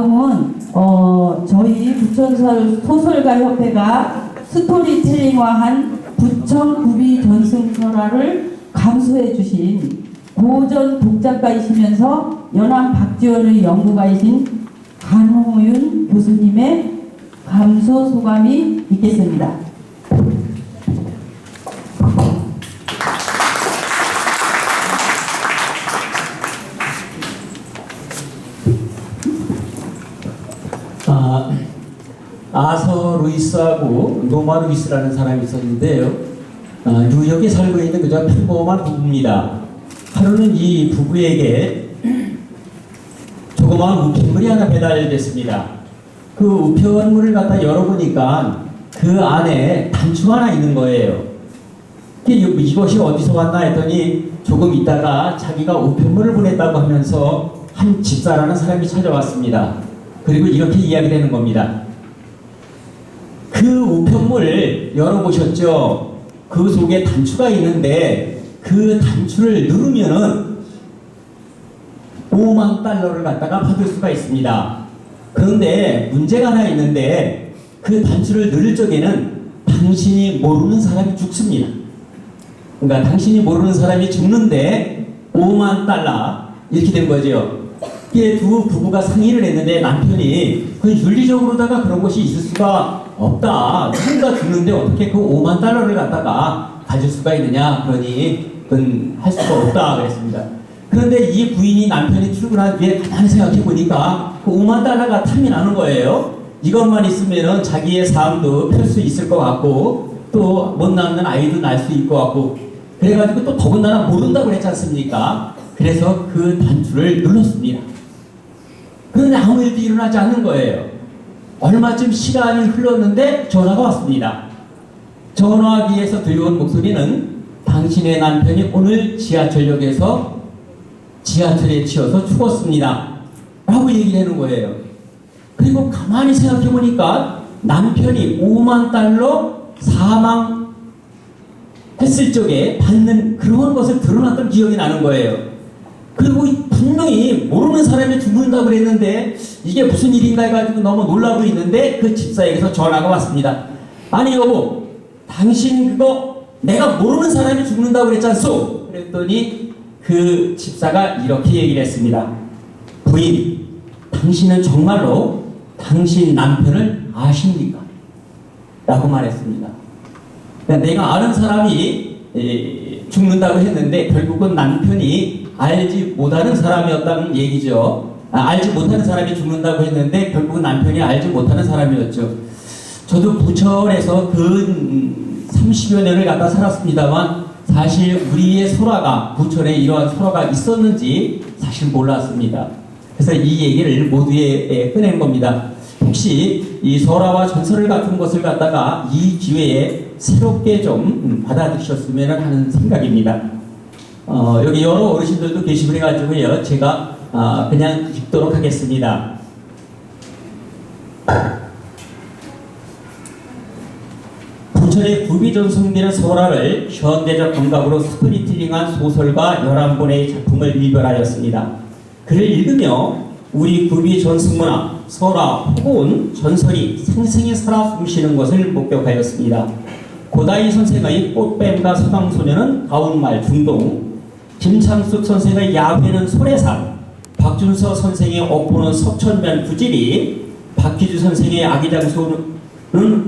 다음은 저희 부천소설가협회가 스토리텔링화한 부천 구비 전승설화를 감수해 주신 고전 독작가이시면서 연암 박지원의 연구가이신 간호윤 교수님의 감수 소감이 있겠습니다. 아서 루이스하고 노마 루이스라는 사람이 있었는데요. 뉴욕에 살고 있는 그저 평범한 부부입니다. 하루는 이 부부에게 조그마한 우편물이 하나 배달됐습니다. 그 우편물을 갖다 열어보니까 그 안에 단추가 하나 있는 거예요. 이것이 어디서 왔나 했더니 조금 있다가 자기가 우편물을 보냈다고 하면서 한 집사라는 사람이 찾아왔습니다. 그리고 이렇게 이야기되는 겁니다. 그 우편물 열어보셨죠? 그 속에 단추가 있는데 그 단추를 누르면은 5만 달러를 갖다가 받을 수가 있습니다. 그런데 문제가 하나 있는데 그 단추를 누를 적에는 당신이 모르는 사람이 죽습니다. 그러니까 당신이 모르는 사람이 죽는데 5만 달러 이렇게 된 거죠. 이게 두 부부가 상의를 했는데 남편이 그 윤리적으로다가 그런 것이 있을 수가 없다. 누군가 죽는데 어떻게 그 5만 달러를 갖다가 가질 수가 있느냐. 그러니 그건 할 수가 없다 그랬습니다. 그런데 이 부인이 남편이 출근한 뒤에 가만히 생각해 보니까 그 5만 달러가 탐이 나는 거예요. 이것만 있으면은 자기의 삶도 펼 수 있을 것 같고 또 못 낳는 아이도 낳을 수 있을 것 같고 그래가지고 또 더군다나 모른다고 그랬지 않습니까? 그래서 그 단추를 눌렀습니다. 그런데 아무 일도 일어나지 않는 거예요. 얼마쯤 시간이 흘렀는데 전화가 왔습니다. 전화기에서 들려온 목소리는 당신의 남편이 오늘 지하철역에서 지하철에 치여서 죽었습니다. 라고 얘기를 하는 거예요. 그리고 가만히 생각해 보니까 남편이 5만 달러 사망했을 적에 받는 그런 것을 드러났던 기억이 나는 거예요. 그리고 분명히 모르는 사람이 죽는다고 그랬는데 이게 무슨 일인가 해가지고 너무 놀라고 있는데 그 집사에게서 전화가 왔습니다. 아니 여보, 당신 그거 내가 모르는 사람이 죽는다고 그랬지 않소? 그랬더니 그 집사가 이렇게 얘기를 했습니다. 부인, 당신은 정말로 당신 남편을 아십니까? 라고 말했습니다. 그러니까 내가 아는 사람이 죽는다고 했는데 결국은 남편이 알지 못하는 사람이었다는 얘기죠. 알지 못하는 사람이 죽는다고 했는데 결국은 남편이 알지 못하는 사람이었죠. 저도 부천에서 근 30여 년을 갖다 살았습니다만 사실 우리의 설화가 부천에 이러한 설화가 있었는지 사실 몰랐습니다. 그래서 이 얘기를 모두에 꺼낸 겁니다. 혹시 이 설화와 전설을 같은 것을 갖다가 이 기회에 새롭게 좀 받아들이셨으면 하는 생각입니다. 여기 여러 어르신들도 계시고 해가지고요. 제가 그냥 읽도록 하겠습니다. 부천의 구비전승되는 설화를 현대적 감각으로 스토리텔링한 소설가 11권의 작품을 일별하였습니다. 그를 읽으며 우리 구비전승문화, 설화, 혹은 전설이 생생히 살아 숨쉬는 것을 목격하였습니다. 고다희 선생의 꽃뱀과 서당소녀는 가운말 중동, 김창숙 선생의 야회는 소래산, 박준서 선생의 억보는 석천면 구질이, 박희주 선생의 아기장소는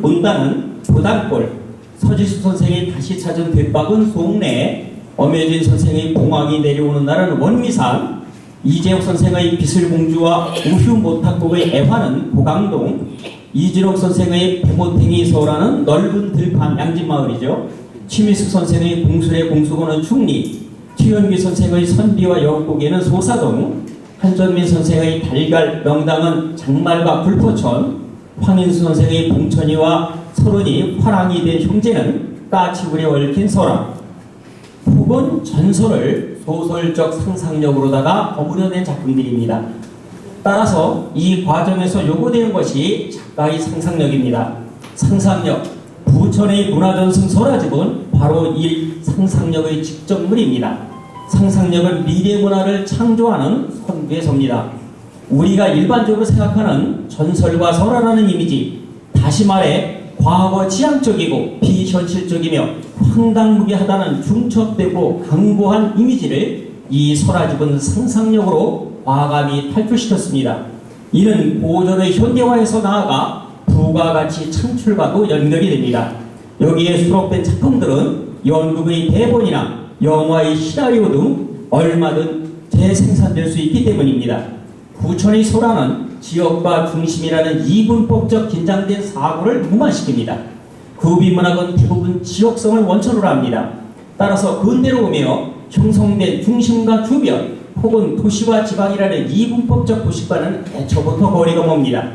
온다는 보단골, 서지수 선생의 다시 찾은 백박은 송내, 엄혜진 선생의 봉황이 내려오는 날은 원미산, 이재욱 선생의 비슬공주와 우휴모탁곡의 애화는 고강동, 이진옥 선생의 배모탱이 서라는 넓은 들판 양진마을이죠. 최미숙 선생의 공술의 공수고는 충리, 최현기 선생의 선비와 여곡에는 소사동, 한전민 선생의 달걀 명당은 장말과 불포천, 황인수 선생의 봉천이와 서른이 화랑이 된 형제는 까치굴에 얽힌 설화, 혹은 전설을 소설적 상상력으로다가 버무려낸 작품들입니다. 따라서 이 과정에서 요구되는 것이 작가의 상상력입니다. 상상력, 부천의 문화전승 설화집은 바로 이 상상력의 직접물입니다. 상상력은 미래 문화를 창조하는 선두에 섭니다. 우리가 일반적으로 생각하는 전설과 설화라는 이미지, 다시 말해 과거 지향적이고 비현실적이며 황당무계하다는 중첩되고 강고한 이미지를 이 설화집은 상상력으로 과감히 탈출시켰습니다. 이는 고전의 현대화에서 나아가 부가가치 창출과도 연결이 됩니다. 여기에 수록된 작품들은 연극의 대본이나 영화의 시나리오 등 얼마든 재생산될 수 있기 때문입니다. 부천의 소라는 지역과 중심이라는 이분법적 긴장된 사고를 무마시킵니다. 구비문학은 대부분 지역성을 원천으로 합니다. 따라서 근대로 오며 형성된 중심과 주변 혹은 도시와 지방이라는 이분법적 도시과는 애초부터 거리가 멉니다.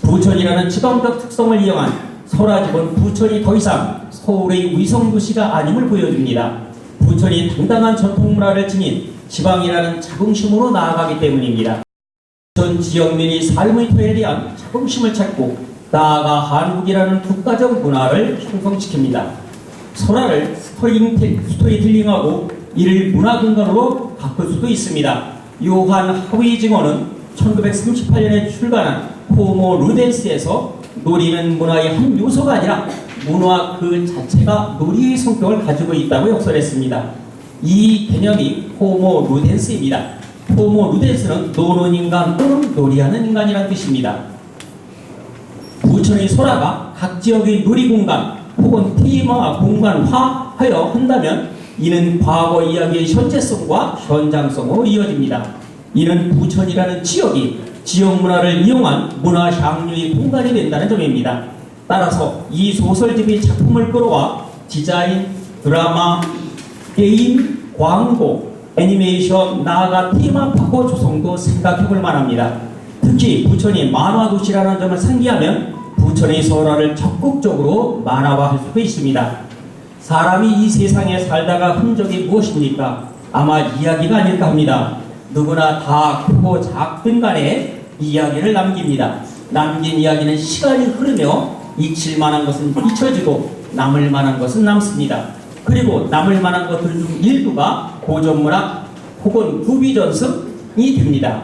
부천이라는 지방적 특성을 이용한 설화집은 부천이 더 이상 서울의 위성도시가 아님을 보여줍니다. 부천이 당당한 전통문화를 지닌 지방이라는 자긍심으로 나아가기 때문입니다. 부천 지역민이 삶의 토에 대한 자긍심을 찾고 나아가 한국이라는 국가적 문화를 형성시킵니다. 설화를 스토리텔링하고 이를 문화근간으로 바꿀 수도 있습니다. 요한 하위징어는 1938년에 출간한 호모 루덴스에서 놀이는 문화의 한 요소가 아니라 문화 그 자체가 놀이의 성격을 가지고 있다고 역설했습니다. 이 개념이 호모 루덴스입니다. 호모 루덴스는 노는 인간 또는 놀이하는 인간이라는 뜻입니다. 부천의 소라가 각 지역의 놀이공간 혹은 테마 공간화하여 한다면 이는 과거 이야기의 현재성과 현장성으로 이어집니다. 이는 부천이라는 지역이 지역 문화를 이용한 문화 향유의 공간이 된다는 점입니다. 따라서 이 소설집이 작품을 끌어와 디자인, 드라마, 게임, 광고, 애니메이션, 나아가 테마파크 조성도 생각해볼 만합니다. 특히 부천이 만화도시라는 점을 상기하면 부천의 설화를 적극적으로 만화화할 수도 있습니다. 사람이 이 세상에 살다가 흔적이 무엇입니까? 아마 이야기가 아닐까 합니다. 누구나 다 크고 작든 간에 이야기를 남깁니다. 남긴 이야기는 시간이 흐르며 잊힐 만한 것은 잊혀지고 남을 만한 것은 남습니다. 그리고 남을 만한 것들 중 일부가 고전문학 혹은 구비전승이 됩니다.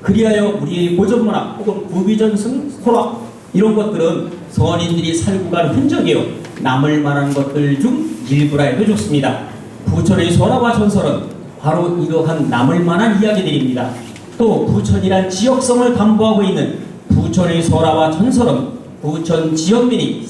그리하여 우리의 고전문학 혹은 구비전승 설화 이런 것들은 선인들이 살고 간 흔적이요 남을 만한 것들 중 일부라 해도 좋습니다. 부천의 설화와 전설은 바로 이러한 남을 만한 이야기들입니다. 또 부천이란 지역성을 담보하고 있는 부천의 설화와 전설은 부천 지역민이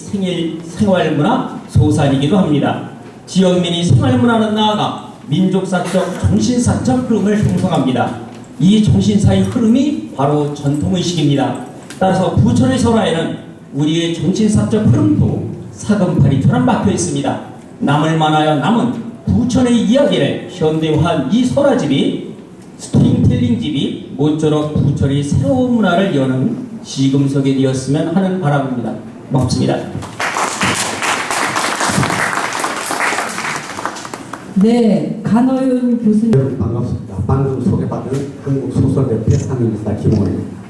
생활문화 소산이기도 합니다. 지역민이 생활문화는 나아가 민족사적, 정신사적 흐름을 형성합니다. 이 정신사의 흐름이 바로 전통의식입니다. 따라서 부천의 설화에는 우리의 정신사적 흐름도 사금팔이처럼 박혀 있습니다. 남을 만하여 남은 부천의 이야기를 현대화한 이 설화집이 스토리텔링집이 모쪼록 부천의 새로운 문화를 여는 시금석이 되었으면 하는 바람입니다. 고맙습니다. 네, 간호윤 교수님. 여러분 반갑습니다. 방금 소개받은 한국소설협회 상임이사 김호입니다.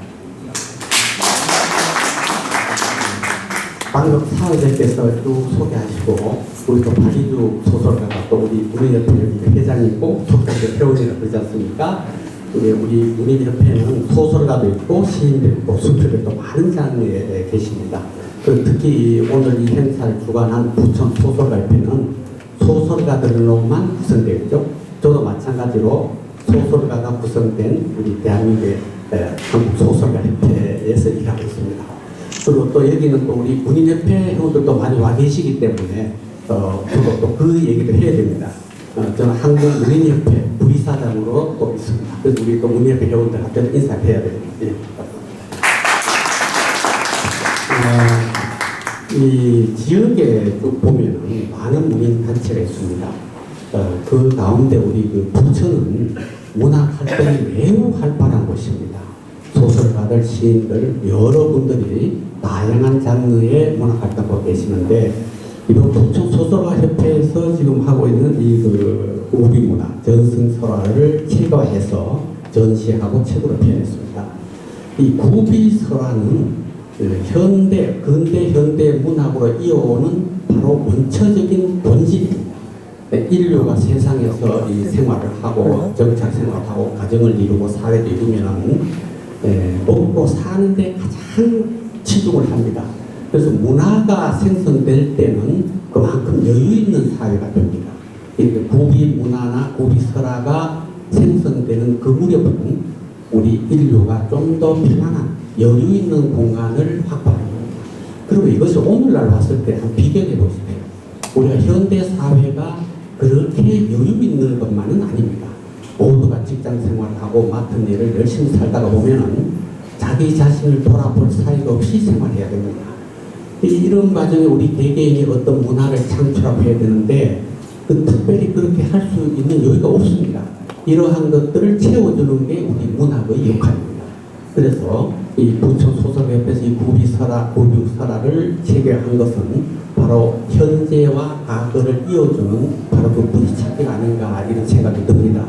방금 사회자께서 쭉 소개하시고 우리 또 박이주 소설가가 또 우리 문예협회 여기 회장이 있고 속속에 회원이라 그러지 않습니까? 우리 문예협회는 소설가도 있고 시인도 있고 수필도 있고 많은 장르에 계십니다. 특히 오늘 이 행사를 주관한 부천 소설가협회는 소설가들로만 구성되어 있죠. 저도 마찬가지로 소설가가 구성된 우리 대한민국의 한국 소설가협회에서 일하고 있습니다. 그리고 또 여기는 또 우리 문인협회 회원들도 많이 와 계시기 때문에 저도 또 그 얘기도 해야 됩니다. 저는 한국문인협회 부이사장으로 또 있습니다. 그래서 우리 또 문인협회 회원들한테 인사해야 됩니다. 예. 이 지역에 또 보면은 많은 문인 단체가 있습니다. 그 가운데 우리 그 부천은 문학 활동이 매우 활발한 곳입니다. 소설가들, 시인들, 여러분들이 다양한 장르의 문학 활동하고 계시는데, 이번 부천 소설가 협회에서 지금 하고 있는 이 그 우비문화 전승설화를 체가해서 전시하고 책으로 표현했습니다. 이 구비설화는 근대 현대 문학으로 이어오는 바로 원초적인 본질입니다. 인류가 세상에서 이 생활을 하고 정착 생활을 하고 가정을 이루고 사회를 이루면은 먹고 사는데 가장 치중을 합니다. 그래서 문화가 생성될 때는 그만큼 여유 있는 사회가 됩니다. 고비 문화나 고비 설화가 생성되는 그 무렵은 우리 인류가 좀 더 편안한 여유 있는 공간을 확보합니다. 그리고 이것이 오늘날 왔을 때 한 비교해 보세요. 우리가 현대 사회가 그렇게 여유 있는 것만은 아닙니다. 모두가 직장 생활하고 맡은 일을 열심히 살다가 보면은 자기 자신을 돌아볼 사이가 없이 생활해야 됩니다. 이런 과정에 우리 개개인이 어떤 문화를 창출하고 해야 되는데 특별히 그렇게 할 수 있는 여유가 없습니다. 이러한 것들을 채워주는 게 우리 문학의 역할입니다. 그래서 이 부천 소설협회에서 이 고비설화를 체결한 것은 바로 현재와 과거를 이어주는 바로 그 부딪히기가 아닌가 이런 생각이 듭니다.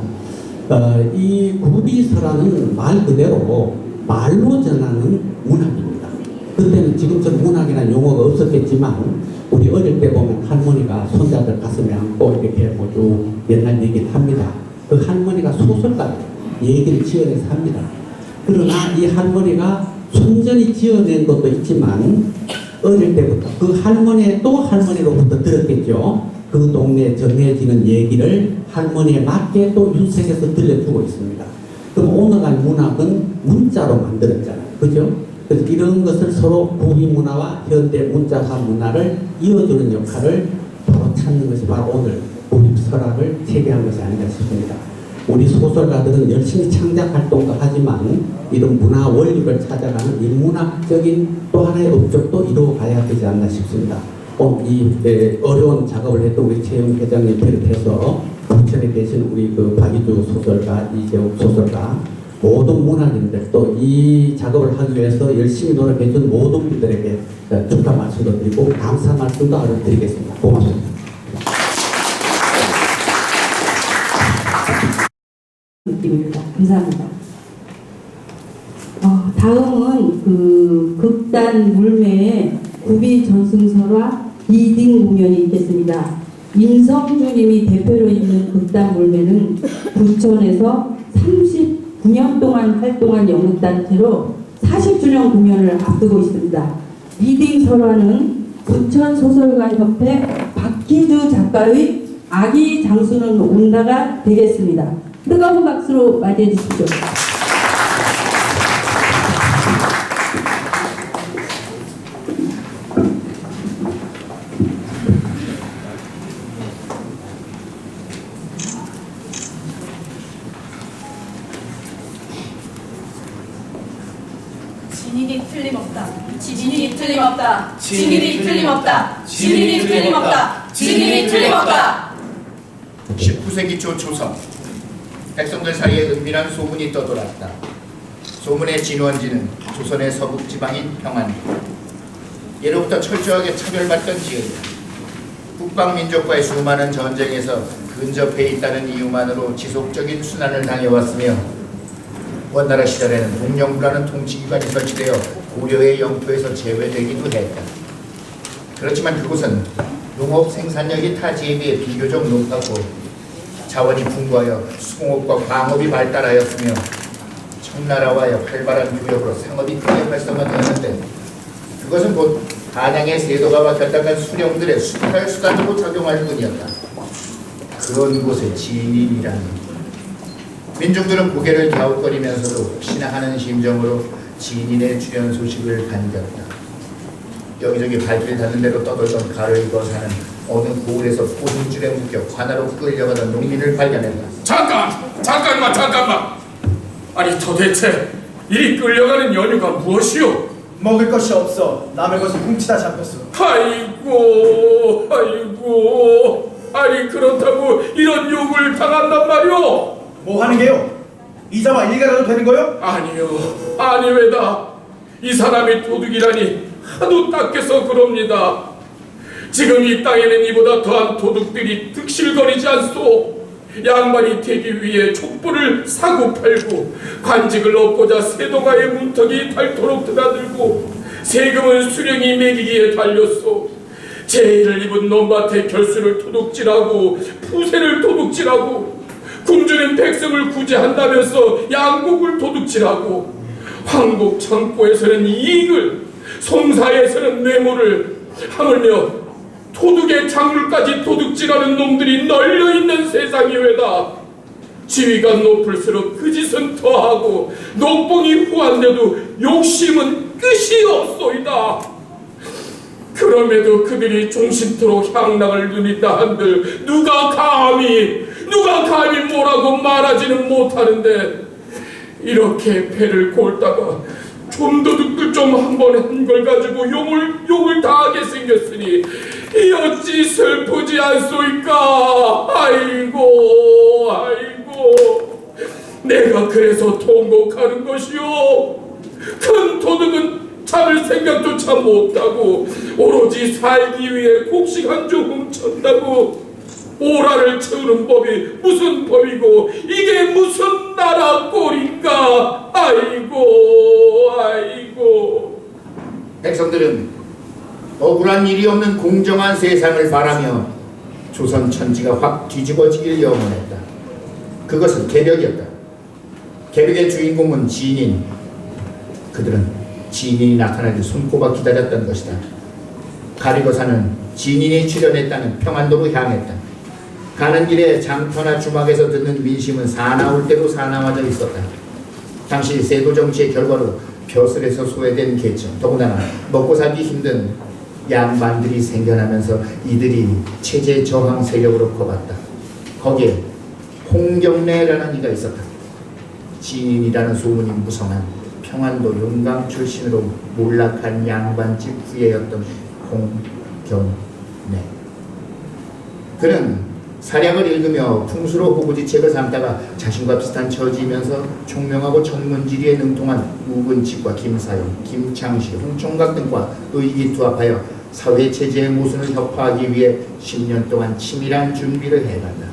이 고비설화는 말 그대로 말로 전하는 문학입니다. 그때는 지금처럼 문학이라는 용어가 없었겠지만 우리 어릴 때 보면 할머니가 손자들 가슴에 안고 이렇게 뭐쭉 옛날 얘기를 합니다. 그 할머니가 소설가 얘기를 지어내서 합니다. 그러나 이 할머니가 순전히 지어낸 것도 있지만 어릴 때부터 그 할머니의 또 할머니로부터 들었겠죠. 그 동네에 전해지는 얘기를 할머니에 맞게 또 윤색해서 들려주고 있습니다. 그럼 오늘날 문학은 문자로 만들었잖아요. 그죠? 그래서 이런 것을 서로 고비 문화와 현대 문자화 문화를 이어주는 역할을 바로 찾는 것이 바로 오늘 고비설화를 체계한 것이 아닌가 싶습니다. 우리 소설가들은 열심히 창작 활동도 하지만 이런 문화 원리를 찾아가는 인문학적인 또 하나의 업적도 이루어가야 되지 않나 싶습니다. 오늘 이 어려운 작업을 했던 우리 최영 회장님 비롯해서 부천에 계신 우리 그 박이주 소설가, 이재욱 소설가, 모든 문학인들 또 이 작업을 하기 위해서 열심히 노력해준 모든 분들에게 축하 말씀도 드리고 감사 말씀도 드리겠습니다. 고맙습니다. 느낌입니다. 감사합니다. 다음은 그 극단 물매의 구비 전승설화 리딩 공연이 있겠습니다. 임성주님이 대표로 있는 극단 물매는 부천에서 39년 동안 활동한 연극단체로 40주년 공연을 앞두고 있습니다. 리딩 설화는 부천소설가협회 박희주 작가의 아기 장수는 온다가 되겠습니다. 뜨거운 박수로 맞이해 주십시오. 진인이 틀림없다. 진인이 틀림없다. 진인이 틀림없다. 진인이 틀림없다. 진인이 틀림없다. 19세기 초 조선 백성들 사이에 은밀한 소문이 떠돌았다. 소문의 진원지는 조선의 서북 지방인 평안. 예로부터 철저하게 차별받던 지역이다. 북방민족과의 수많은 전쟁에서 근접해 있다는 이유만으로 지속적인 순환을 당해왔으며 원나라 시절에는 동령부라는 통치기관이 설치되어 고려의 영토에서 제외되기도 했다. 그렇지만 그곳은 농업 생산력이 타지에 비해 비교적 높았고 자원이 풍부하여 수공업과 광업이 발달하였으며 청나라와의 활발한 교역으로 상업이 크게 활성화되었는데 그것은 곧 한양의 세도가와 결탁한 수령들의 수탈 수단으로 작용할 뿐이었다. 그런 곳에 진인이라니. 민중들은 고개를 갸웃거리면서도 혹시나 하는 심정으로 진인의 출현 소식을 반겼다. 여기저기 발길이 닿는 대로 떠돌던 칼을 입어 사는 어느 고을에서 고승줄에 묶여 관하로 끌려가던 농민을 발견했다. 잠깐만. 아니 도대체 이 끌려가는 연유가 무엇이오? 먹을 것이 없어 남의 것을 훔치다 잡혔어. 아이고. 아니 그렇다고 이런 욕을 당한단 말이오? 뭐 하는 게요? 이자와 일가라도 되는 거요? 아니요. 아니 왜다. 이 사람이 도둑이라니 하도 닦여서 그럽니다. 지금 이 땅에는 이보다 더한 도둑들이 득실거리지 않소. 양반이 되기 위해 족보를 사고 팔고 관직을 얻고자 세도가의 문턱이 닳도록 드나들고 세금은 수령이 매기기에 달렸소. 죄를 입은 논밭의 결수를 도둑질하고 푸세를 도둑질하고 굶주린 백성을 구제한다면서 양곡을 도둑질하고 황복 창고에서는 이익을, 송사에서는 뇌물을, 하물며 도둑의 작물까지 도둑질하는 놈들이 널려있는 세상이 외다. 지위가 높을수록 그 짓은 더하고 녹봉이 후한데도 욕심은 끝이 없소이다. 그럼에도 그들이 종신토록 향락을 누린다 한들 누가 감히 뭐라고 말하지는 못하는데, 이렇게 배를 골다가 좀도둑들 좀 한 번 한 걸 가지고 욕을 다하게 생겼으니 어찌 슬프지 않소이까. 아이고 내가 그래서 통곡하는 것이요. 큰 도둑은 잡을 생각조차 못하고 오로지 살기 위해 곡식 한 주 훔쳤다고. 오라를 채우는 법이 무슨 법이고 이게 무슨 나라 꼴인가. 아이고. 백성들은 억울한 일이 없는 공정한 세상을 바라며 조선 천지가 확 뒤집어지길 염원했다. 그것은 개벽이었다. 개벽의 주인공은 진인. 그들은 진인이 나타나길 손꼽아 기다렸던 것이다. 가리고사는 진인이 출현했다는 평안도로 향했다. 가는 길에 장터나 주막에서 듣는 민심은 사나울 대로 사나워져 있었다. 당시 세도 정치의 결과로 벼슬에서 소외된 계층, 더군다나 먹고 살기 힘든 양반들이 생겨나면서 이들이 체제 저항 세력으로 커갔다. 거기에 홍경래라는 이가 있었다. 진인이라는 소문이 무성한 평안도 용강 출신으로 몰락한 양반집 후예였던 홍경래. 그는 사량을 읽으며 풍수로 호구지책을 삼다가 자신과 비슷한 처지이면서 총명하고 전문지리에 능통한 우근칙과 김사용, 김창시, 홍총각 등과 의기투합하여 사회체제의 모순을 혁파하기 위해 10년 동안 치밀한 준비를 해간다.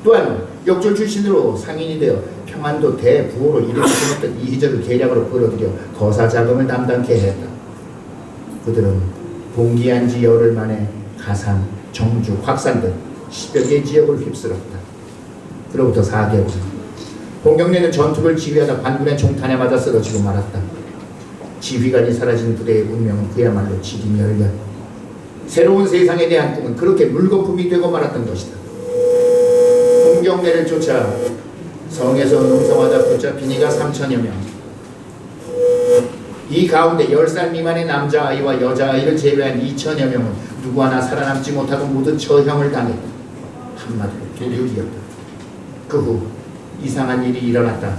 또한 역졸 출신으로 상인이 되어 평안도 대부호로 이름을 끊었던 이희절을 계략으로 끌어들여 거사 자금을 담당케 했다. 그들은 봉기한 지 열흘 만에 가산, 정주, 확산 등 10여 개 지역을 휩쓸었다. 그로부터 4개월 홍경래는 전투를 지휘하다 반군의 총탄에 맞아 쓰러지고 말았다. 지휘관이 사라진 부대의 운명은 그야말로 지리멸렬. 새로운 세상에 대한 꿈은 그렇게 물거품이 되고 말았던 것이다. 홍경래를 쫓아 성에서 농성하다 붙잡힌 이가 3천여 명. 이 가운데 10살 미만의 남자아이와 여자아이를 제외한 2천여 명은 누구 하나 살아남지 못하고 모두 처형을 당했다. 한마디로 도둑이었다. 그 후 이상한 일이 일어났다.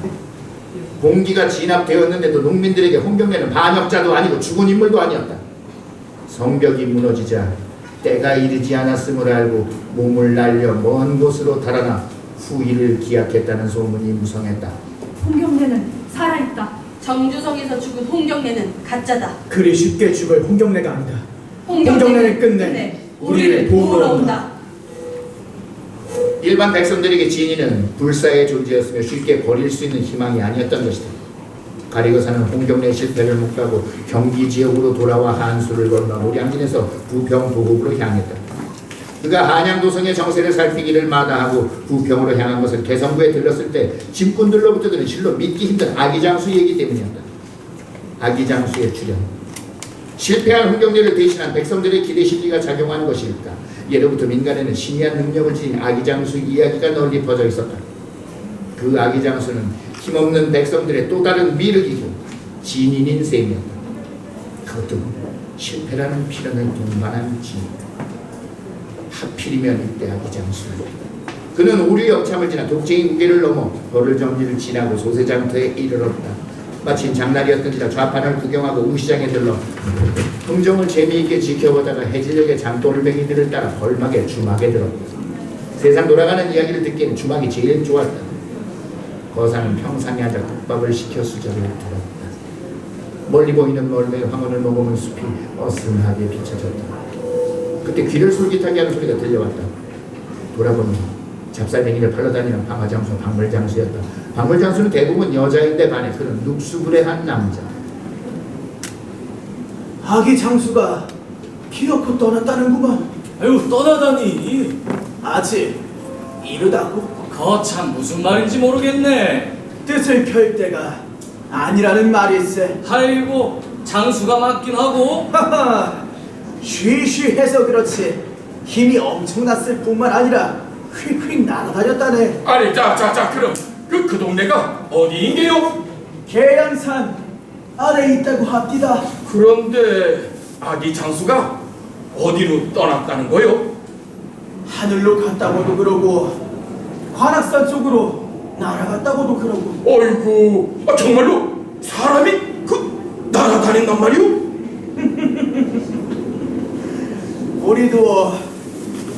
봉기가 진압되었는데도 농민들에게 홍경래는 반역자도 아니고 죽은 인물도 아니었다. 성벽이 무너지자 때가 이르지 않았음을 알고 몸을 날려 먼 곳으로 달아나 후일을 기약했다는 소문이 무성했다. 홍경래는 살아있다. 정주성에서 죽은 홍경래는 가짜다. 그리 쉽게 죽을 홍경래가 아니다. 홍경래는 끝내 우리를 도우러 온다. 일반 백성들에게 진인은 불사의 존재였으며 쉽게 버릴 수 있는 희망이 아니었던 것이다. 가리거사는 홍경래의 실패를 묵과고 경기 지역으로 돌아와 한수를 건너 노량진에서 부평 도곡으로 향했다. 그가 한양도성의 정세를 살피기를 마다하고 부평으로 향한 것은 개성부에 들렀을 때 짐꾼들로부터 들은 실로 믿기 힘든 아기장수 얘기 때문이었다. 아기장수의 출현. 실패한 홍경래를 대신한 백성들의 기대 심리가 작용한 것일까? 예로부터 민간에는 신비한 능력을 지닌 아기장수 이야기가 널리 퍼져 있었다. 그 아기장수는 힘없는 백성들의 또 다른 미륵이고 진인인 셈이었다. 그것도 실패라는 필연을 동반한 진인. 하필이면 이때 아기장수. 그는 오류 역참을 지나 독재의 무게를 넘어 벌을 정리를 지나고 소세장터에 이르렀다. 마침 장날이었던지라 좌판을 구경하고 우시장에 들러 흥정을 재미있게 지켜보다가 해질녘에 장돌뱅이들을 따라 벌막에 주막에 들었다. 세상 돌아가는 이야기를 듣기에는 주막이 제일 좋았다. 거사는 평상에 앉아 국밥을 시켜 수저를 들었다. 멀리 보이는 멀매 황혼을 머금은 숲이 어슴하게 비춰졌다. 그때 귀를 솔깃하게 하는 소리가 들려왔다. 돌아보니 잡사댕이를 팔러 다니는 방화장수 박물장수였다. 박물장수는 대부분 여자인데 반해 그는 눅수불해한 남자. 아기 장수가 기어코 떠났다는구만. 아유, 떠나다니. 아직 이르다고. 거참 무슨 말인지 모르겠네. 뜻을 펼 때가 아니라는 말일세. 아이고 장수가 맞긴 하고. 하하, 쉬쉬해서 그렇지 힘이 엄청났을 뿐만 아니라 휙휙 날아다녔다네. 아니 자 그럼 그 동네가 어디인게요? 계양산 아래에 있다고 합디다. 그런데 아기 장수가 어디로 떠났다는 거요? 하늘로 갔다고도 그러고 관악산 쪽으로 날아갔다고도 그러고. 어이구, 정말로 사람이 날아다닌단 말이오? 우리도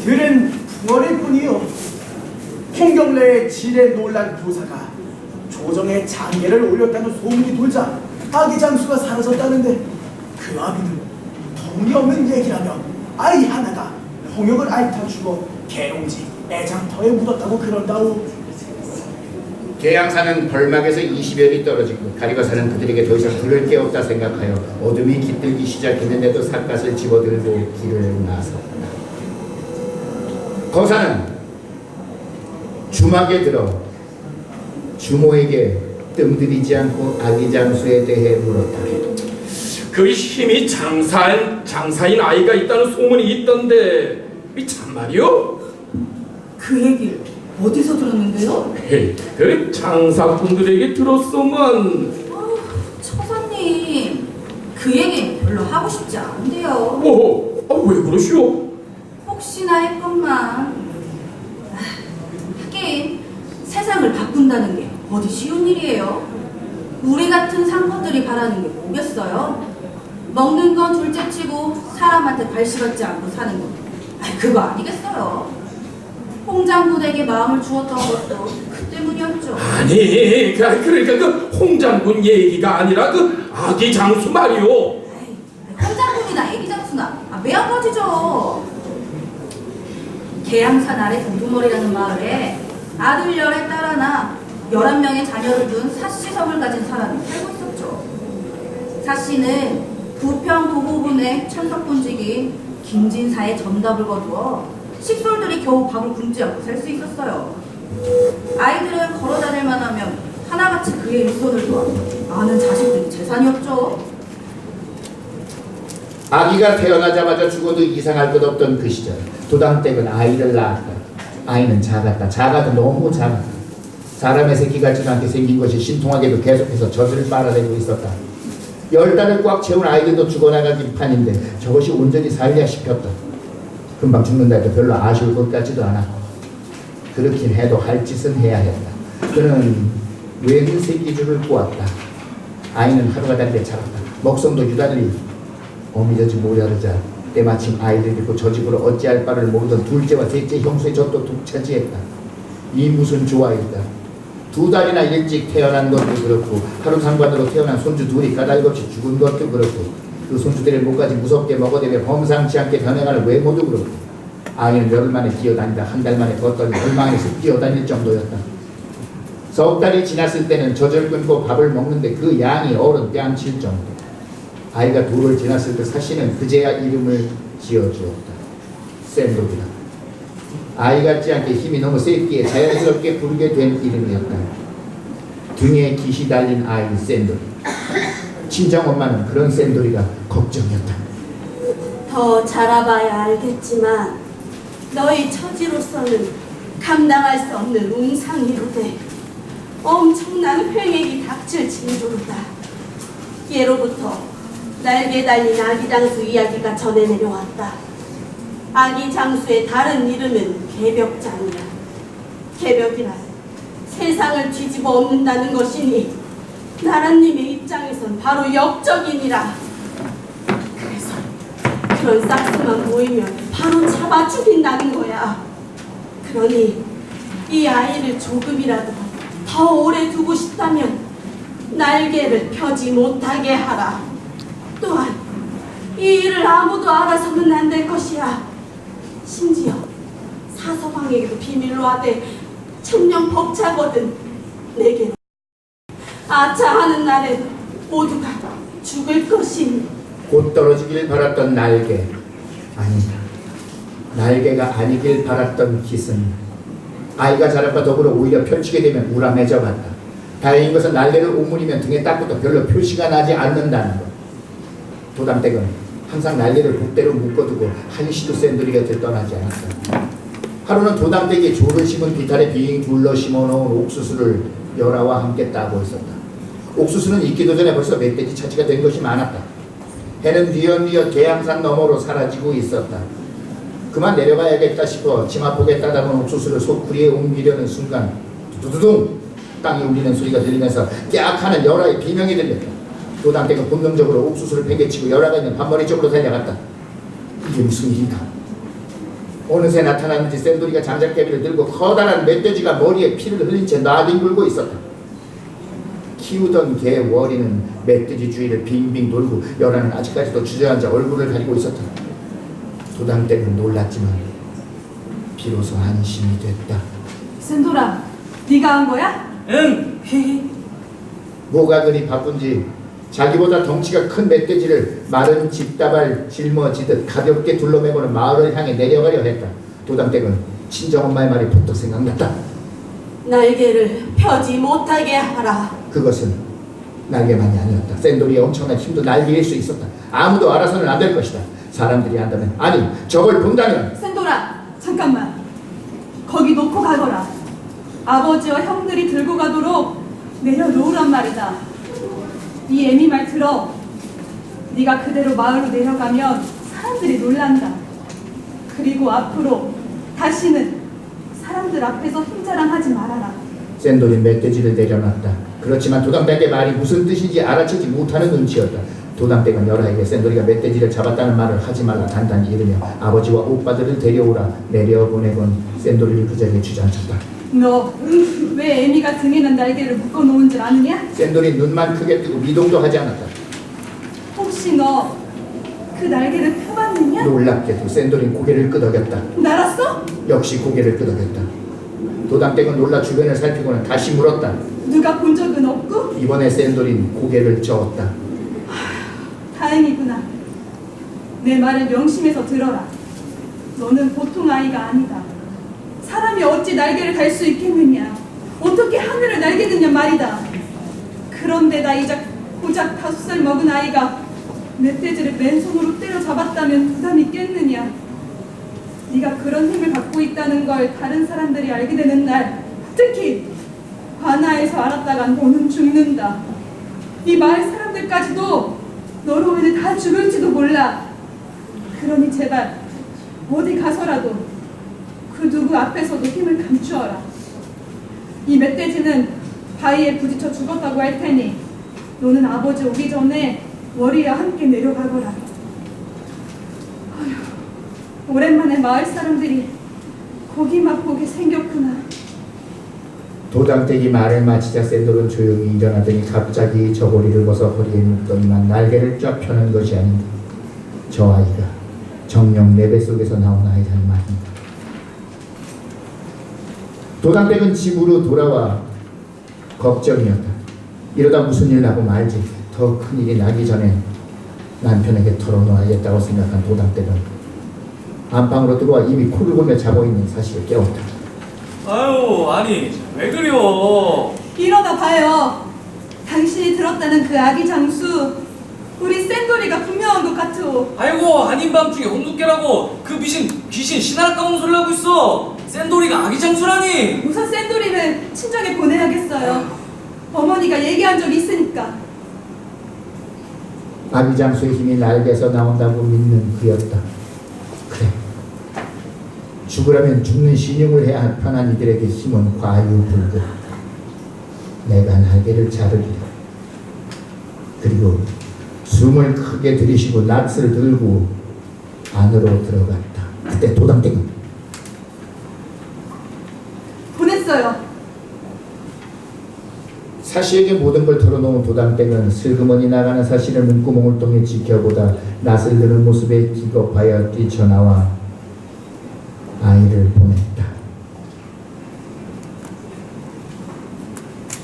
들은 풍월일 뿐이요. 홍경래의 지뢰 논란 교사가 조정에 장계를 올렸다는 소문이 돌자 아기 장수가 사라졌다는데 그 아비는 터무니없는 얘기라며 아이 하나가 홍역을 앓다 죽어 계룡지 애장터에 묻었다고 그런다오. 계양산은 벌막에서 20여리 떨어지고 가리고 사는 그들에게 더 이상 부를 게 없다 생각하여 어둠이 깃들기 시작했는데도 삿갓을 집어들고 길을 나섰다. 거사는 주막에 들어 주모에게 뜸들이지 않고 아기 장수에 대해 물었다. 그 힘이 장사인 아이가 있다는 소문이 있던데 이 참말이요? 그 얘기를 어디서 들었는데요? 헤이, 그 장사꾼들에게 들었소만. 처사님, 그 얘기는 별로 하고 싶지 않은데요. 왜 그러시오? 혹시나 했건만. 하긴 세상을 바꾼다는 게 어디 쉬운 일이에요. 우리 같은 상권들이 바라는 게 뭐겠어요? 먹는 건 둘째치고 사람한테 발시받지 않고 사는 거. 그거 아니겠어요. 홍장군에게 마음을 주었던 것도 그 때문이었죠. 아니, 그러니까 그 홍장군 얘기가 아니라 그 아기 장수 말이오. 홍장군이나 애기 장수나 매한가지죠. 계양산 아래 동두머리라는 마을에 아들 열에 딸 하나 11명의 자녀를 둔 사씨성을 가진 사람이 살고 있었죠. 사씨는 부평 도보군의 천석군직인 김진사의 전답을 거두어 식솔들이 겨우 밥을 굶지 않고 살 수 있었어요. 아이들은 걸어다닐만 하면 하나같이 그의 일손을 도와 많은 자식들이 재산이었죠. 아기가 태어나자마자 죽어도 이상할 것 없던 그 시절 도당댁은 아이를 낳았다. 아이는 작아도 너무 작았다. 사람의 새끼 같지도 않게 생긴 것이 신통하게도 계속해서 젖을 빨아내고 있었다. 10달을 꽉 채운 아이들도 죽어나가긴 판인데 저것이 온전히 살랴 싶었다. 금방 죽는다 해도 별로 아쉬울 것 같지도 않아. 그렇긴 해도 할 짓은 해야 했다. 그는 외긴 새끼줄을 꼬았다. 아이는 하루가 다르게 자랐다. 먹성도 유달리 어미저지 모자르자 때마침 아이를 잃고 저 집으로 어찌할 바를 모르던 둘째와 셋째 형수의 젖도 독차지했다. 이 무슨 조화일까. 2달이나 일찍 태어난 것도 그렇고 하루 상관으로 태어난 손주 둘이 까닭없이 죽은 것도 그렇고 그 손주들의 목까지 무섭게 먹어대며 범상치 않게 변해가는 외모도 그렇고 아이는 열흘 만에 기어다니다 한 달 만에 걷더니 절망에서 뛰어다닐 정도였다. 석 달이 지났을 때는 젖을 끊고 밥을 먹는데 그 양이 어른 뺨칠 정도. 아이가 2를 지났을 때 사씨는 그제야 이름을 지어주었다. 샌돌이다. 아이 같지 않게 힘이 너무 셌기에 자연스럽게 부르게 된 이름이었다. 등에 깃이 달린 아이 샌돌. 친정엄마는 그런 샌돌이가 걱정이었다. 더 자라봐야 알겠지만 너희 처지로서는 감당할 수 없는 웅상이로되 엄청난 횡액이 닥칠 징조로다. 예로부터 날개 달린 아기 장수 이야기가 전해 내려왔다. 아기 장수의 다른 이름은 개벽장이야. 개벽이란 세상을 뒤집어 엎는다는 것이니 나라님의 입장에선 바로 역적이니라. 그래서 그런 싹스만 보이면 바로 잡아 죽인다는 거야. 그러니 이 아이를 조금이라도 더 오래 두고 싶다면 날개를 펴지 못하게 하라. 또한 이 일을 아무도 알아서는 안 될 것이야. 심지어 사서방에게도 비밀로 하되 천년 벅차거든. 내게로 아차하는 날엔 모두가 죽을 것이니. 곧 떨어지길 바랐던 날개, 아니 날개가 아니길 바랐던 깃은 아이가 자랄과 더불어 오히려 펼치게 되면 우람해져 갔다. 다행인 것은 날개를 오므리면 등에 딱부터 별로 표시가 나지 않는다는 것. 도담댁은 항상 날개를 복대로 묶어두고 한시도 샌들이 곁을 떠나지 않았다. 하루는 도담댁이 조를 심은 비탈에 빙 둘러 심어놓은 옥수수를 열아와 함께 따고 있었다. 옥수수는 익기도 전에 벌써 멧돼지 차지가 된 것이 많았다. 해는 뉘엿뉘엿 계양산 너머로 사라지고 있었다. 그만 내려가야겠다 싶어 치마폭에 따다본 옥수수를 소쿠리에 옮기려는 순간 두두둥 땅이 울리는 소리가 들리면서 깨악하는 열아의 비명이 들렸다. 도담댁은 본능적으로 옥수수를 베개치고 열아가 있는 밭머리 쪽으로 달려갔다. 이게 무슨 일인가? 어느새 나타났는지 샌돌이가 장작개비를 들고 커다란 멧돼지가 머리에 피를 흘린 채 나뒹굴고 있었다. 키우던 개 워리는 멧돼지 주위를 빙빙 돌고 열아는 아직까지도 주저앉아 얼굴을 가리고 있었다. 도담댁은 놀랐지만 비로소 안심이 됐다. 샌돌아, 네가 한 거야? 응. 뭐가 그리 바쁜지 자기보다 덩치가 큰 멧돼지를 마른 집다발 짊어지듯 가볍게 둘러매고는 마을을 향해 내려가려 했다. 도담댁은 친정엄마의 말이 부쩍 생각났다. 날개를 펴지 못하게 하라. 그것은 날개만이 아니었다. 샌돌이의 엄청난 힘도 날개일 수 있었다. 아무도 알아서는 안 될 것이다. 사람들이 한다면, 아니 저걸 본다면. 샌돌아, 잠깐만. 거기 놓고 가거라. 아버지와 형들이 들고 가도록 내려놓으란 말이다. 이 애미 말 들어. 네가 그대로 마을로 내려가면 사람들이 놀란다. 그리고 앞으로 다시는 사람들 앞에서 힘자랑하지 말아라. 샌돌이 멧돼지를 내려놨다. 그렇지만 도담댁의 말이 무슨 뜻인지 알아채지 못하는 눈치였다. 도담댁은 열아에게 샌돌이가 멧돼지를 잡았다는 말을 하지 말라 단단히 이르며 아버지와 오빠들을 데려오라 내려보내곤 샌돌이를 그 자리에 주저앉혔다. 너 왜 애미가 등에는 날개를 묶어놓은 줄 아느냐? 샌돌이 눈만 크게 뜨고 미동도 하지 않았다. 혹시 너 그 날개를 펴봤느냐? 놀랍게도 샌돌이는 고개를 끄덕였다. 날았어? 역시 고개를 끄덕였다. 도담댁은 놀라 주변을 살피고는 다시 물었다. 누가 본 적은 없고? 이번에 샌돌이는 고개를 저었다. 다행이구나. 내 말을 명심해서 들어라. 너는 보통 아이가 아니다. 사람이 어찌 날개를 달 수 있겠느냐? 어떻게 하늘을 날겠느냐 말이다. 그런데 나 이제 고작 5살 먹은 아이가 멧돼지를 맨손으로 때려잡았다면 부담이 있겠느냐? 네가 그런 힘을 갖고 있다는 걸 다른 사람들이 알게 되는 날, 특히 관아에서 알았다간 너는 죽는다. 이 마을 사람들까지도 너로 인해 다 죽을지도 몰라. 그러니 제발 어디 가서라도 그 누구 앞에서도 힘을 감추어라. 이 멧돼지는 바위에 부딪혀 죽었다고 할 테니 너는 아버지 오기 전에 워리와 함께 내려가거라. 어휴, 오랜만에 마을 사람들이 고기만 보게 생겼구나. 도담댁이 말을 마치자 샌돌은 조용히 일어나더니 갑자기 저고리를 벗어 허리에 묶더니만 날개를 쫙 펴는 것이 아닌가. 저 아이가 정녕 내 뱃속에서 나온 아이라는 말입니다. 도담댁은 집으로 돌아와 걱정이었다. 이러다 무슨 일 나고 말지. 더 큰일이 나기 전에 남편에게 털어놓아야겠다고 생각한 도담댁은 안방으로 들어와 이미 코를 골며 자고 있는 사실을 깨웠다. 아유, 아니 왜 그래요? 일어나 봐요. 당신이 들었다는 그 아기 장수, 우리 샌돌이가 분명한 것 같으오. 아이고, 아닌 밤중에 홍두깨라고 그 귀신 신할 까먹는 소리 하고 있어. 샌돌이가 아기 장수라니. 우선 샌돌이는 친정에 보내야겠어요. 어머니가 얘기한 적이 있으니까. 아기장수의 힘이 날개에서 나온다고 믿는 그였다. 그래, 죽으라면 죽는 신용을 해야 편한 이들에게 힘은 과유불급. 내가 날개를 자르리라. 그리고 숨을 크게 들이쉬고 낫을 들고 안으로 들어갔다. 그때 도담댁은 보냈어요. 사시에게 모든 걸 털어놓은 도담댁은 슬그머니 나가는 사시를 눈구멍을 통해 지켜보다 낫을 드는 모습에 기겁하여 뛰쳐나와 아이를 보냈다.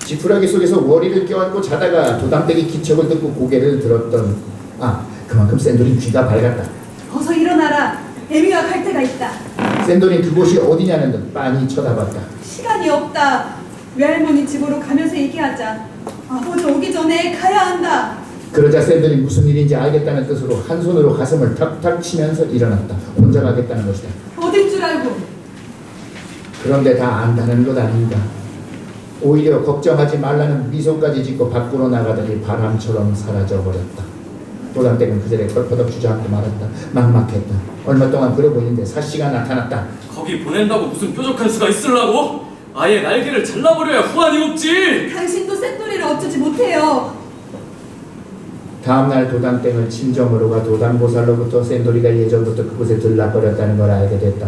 지푸라기 속에서 워리를 껴안고 자다가 도담댁이 기척을 듣고 고개를 들었던 그만큼 샌돌이 귀가 밝았다. 어서 일어나라. 애미가 갈 때가 있다. 샌돌이 그곳이 어디냐는 듯 빤히 쳐다봤다. 시간이 없다. 외할머니 집으로 가면서 얘기하자. 아버지 오기 전에 가야 한다. 그러자 샌들이 무슨 일인지 알겠다는 뜻으로 한 손으로 가슴을 탁탁 치면서 일어났다. 혼자 가겠다는 것이다. 어딘 줄 알고. 그런데 다 안다는 것 아닌가. 오히려 걱정하지 말라는 미소까지 짓고 밖으로 나가더니 바람처럼 사라져버렸다. 도당댁은 그 자리에 펄퍼덕 주저앉고 말았다. 막막했다. 얼마 동안 그러고 있는데 사씨가 나타났다. 거기 보낸다고 무슨 뾰족한 수가 있으려고? 아예 날개를 잘라버려야 후환이 없지. 당신도 쇳돌이를 어쩌지 못해요. 다음날 도당땡을 친정으로 가 도당보살로부터 샌돌이가 예전부터 그곳에 들락거렸다는 걸 알게 됐다.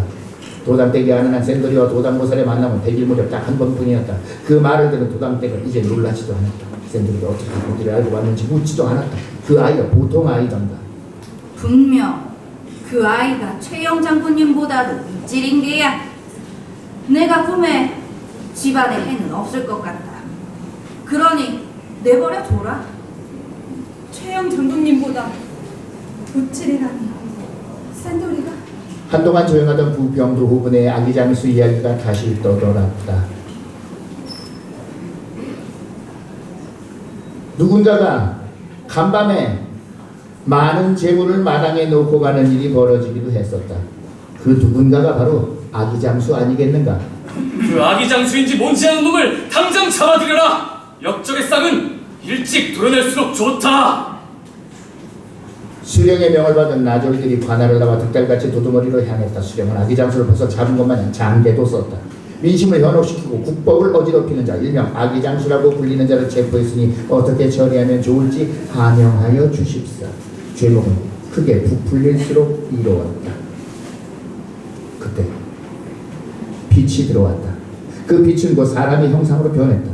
도당땡이 아는 한 샌돌이와 도당보살의 만남은 100일 무렵 딱 한 번뿐이었다. 그 말을 들은 도당땡은 이제 놀라지도 않았다. 샌돌이가 어떻게 거기를 알고 왔는지 묻지도 않았다. 그 아이가 보통 아이던가. 분명 그 아이가 최영 장군님보다도 찔인 게야. 내가 꿈에 집안에 해는 없을 것 같다. 그러니 내버려 둬라. 최영 장군님보다 우찔이라니. 샌돌이가? 한동안 조용하던 부병도 후분의 아기장수 이야기가 다시 떠돌았다. 누군가가 간밤에 많은 재물을 마당에 놓고 가는 일이 벌어지기도 했었다. 그 누군가가 바로 아기장수 아니겠는가? 그 아기장수인지 뭔지 아는 놈을 당장 잡아들여라. 역적의 싹은 일찍 드러낼수록 좋다. 수령의 명을 받은 나졸들이 관할을 나와 득달같이 도두머리로 향했다. 수령은 아기장수를 벌써 잡은 것 마냥 장계도 썼다. 민심을 현혹시키고 국법을 어지럽히는 자, 일명 아기장수라고 불리는 자를 체포했으니 어떻게 처리하면 좋을지 하명하여 주십사. 죄목은 크게 부풀릴수록 이로웠다. 그때 빛이 들어왔다. 그 빛은 곧 사람의 형상으로 변했다.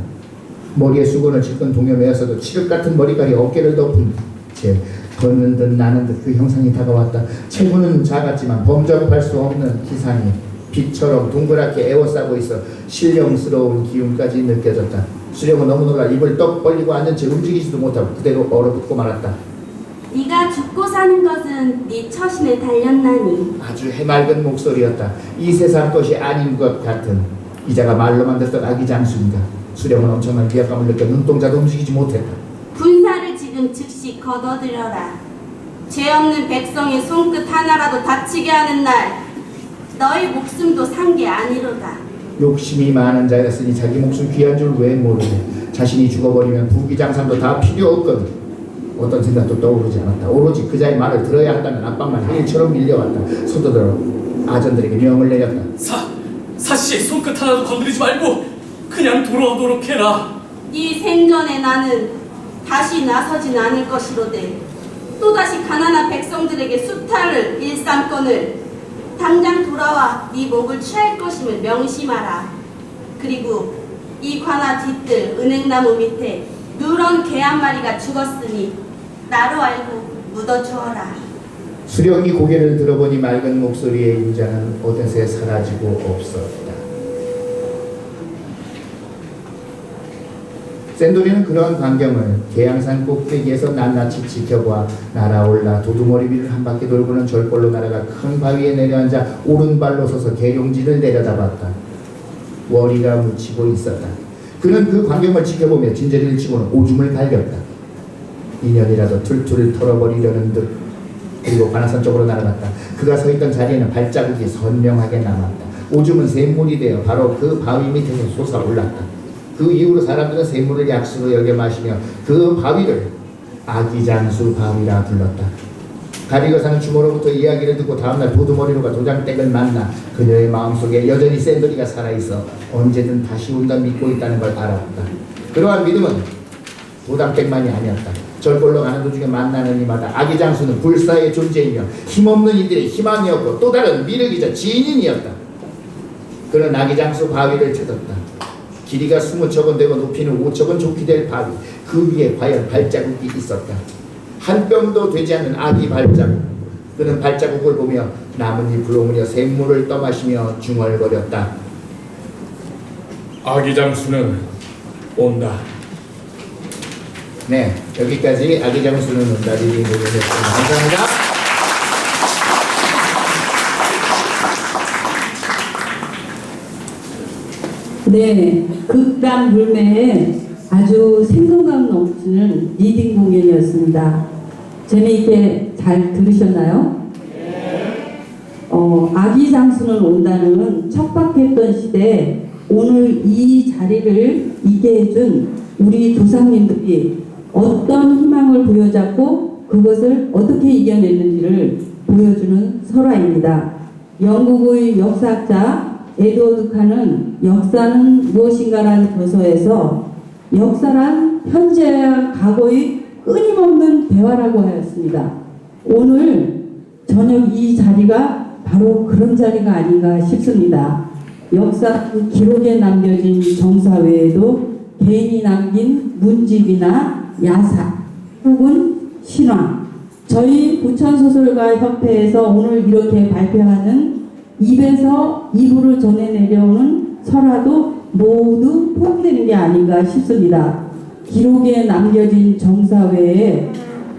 머리에 수건을 짚은 동여매였어도 칠흑 같은 머리칼이 어깨를 덮은 채 걷는 듯 나는 듯 그 형상이 다가왔다. 체구는 작았지만 범접할 수 없는 기상이 빛처럼 동그랗게 에워싸고 있어 신령스러운 기운까지 느껴졌다. 수령은 너무 놀라 입을 떡 벌리고 앉은 채 움직이지도 못하고 그대로 얼어붙고 말았다. 네가 죽고 사는 것은 네 처신에 달렸나니. 아주 해맑은 목소리였다. 이 세상 것이 아닌 것 같은 이자가 말로만 듣던 아기장수인가. 수령은 엄청난 위압감을 느껴 눈동자도 움직이지 못했다. 군사를 지금 즉시 걷어들여라. 죄 없는 백성의 손끝 하나라도 다치게 하는 날 너희 목숨도 산 게 아니로다. 욕심이 많은 자였으니 자기 목숨 귀한 줄 왜 모르네. 자신이 죽어버리면 부귀장산도 다 필요 없거든. 어떤 생각도 떠오르지 않았다. 오로지 그자의 말을 들어야 한다는 압박만 일처럼 밀려왔다. 서두르러 아전들에게 명을 내렸다. 사씨의 손끝 하나도 건드리지 말고 그냥 돌아오도록 해라. 이 생전에 나는 다시 나서진 않을 것이로되 또다시 가난한 백성들에게 수탈을 일삼건을 당장 돌아와 네 목을 취할 것임을 명심하라. 그리고 이 관아 뒤뜰 은행나무 밑에 누런 개 한 마리가 죽었으니 나로 알고 묻어주어라. 수령이 고개를 들어보니 맑은 목소리의 인자는 어느새 사라지고 없었다. 샌돌이는 그러한 광경을 계양산 꼭대기에서 낱낱이 지켜보아 날아올라 도두머리 위를 한 바퀴 돌고는 절골로 날아가 큰 바위에 내려앉아 오른발로 서서 계룡지를 내려다봤다. 월이가 묻히고 있었다. 그는 그 광경을 지켜보며 진저리를 치고는 오줌을 갈겼다. 인연이라도 툴툴 털어버리려는 듯. 그리고 관악산 쪽으로 날아갔다. 그가 서 있던 자리에는 발자국이 선명하게 남았다. 오줌은 샘물이 되어 바로 그 바위 밑에서 솟아올랐다. 그 이후로 사람들은 샘물을 약수로 여겨 마시며 그 바위를 아기장수 바위라 불렀다. 가리고 사는 주모로부터 이야기를 듣고 다음날 도두머리로가 도장댁을 만나 그녀의 마음속에 여전히 샌돌이가 살아있어 언제든 다시 온다 믿고 있다는 걸 알았다. 그러한 믿음은 도당댁만이 아니었다. 절골로 가는 도중에 만나는 이마다 아기장수는 불사의 존재이며 힘없는 이들의 희망이었고 또 다른 미륵이자 지인이었다. 그는 아기장수 바위를 찾았다. 길이가 20척은 되고 높이는 5척은 좋게 될 바위. 그 위에 과연 발자국이 있었다. 한 뼘도 되지 않는 아기 발자국. 그는 발자국을 보며 나뭇잎을 오므려 샘물을 떠마시며 중얼거렸다. 아기장수는 온다. 네, 여기까지 아기장수는 온다리 모르겠습니다. 감사합니다. 네. 네, 극단 물매의 아주 생동감 넘치는 리딩 공연이었습니다. 재미있게 잘 들으셨나요? 아기 장수는 온다는 척박했던 시대에 오늘 이 자리를 있게 해준 우리 조상님들이 어떤 희망을 부여잡고 그것을 어떻게 이겨냈는지를 보여주는 설화입니다. 영국의 역사학자 에드워드 칸은 역사는 무엇인가라는 저서에서 역사란 현재와 과거의 끊임없는 대화라고 하였습니다. 오늘 저녁 이 자리가 바로 그런 자리가 아닌가 싶습니다. 역사 기록에 남겨진 정사 외에도 개인이 남긴 문집이나 야사 혹은 신화, 저희 부천소설가 협회에서 오늘 이렇게 발표하는 입에서 입으로 전해 내려오는 설화도 모두 포함되는 게 아닌가 싶습니다. 기록에 남겨진 정사 외에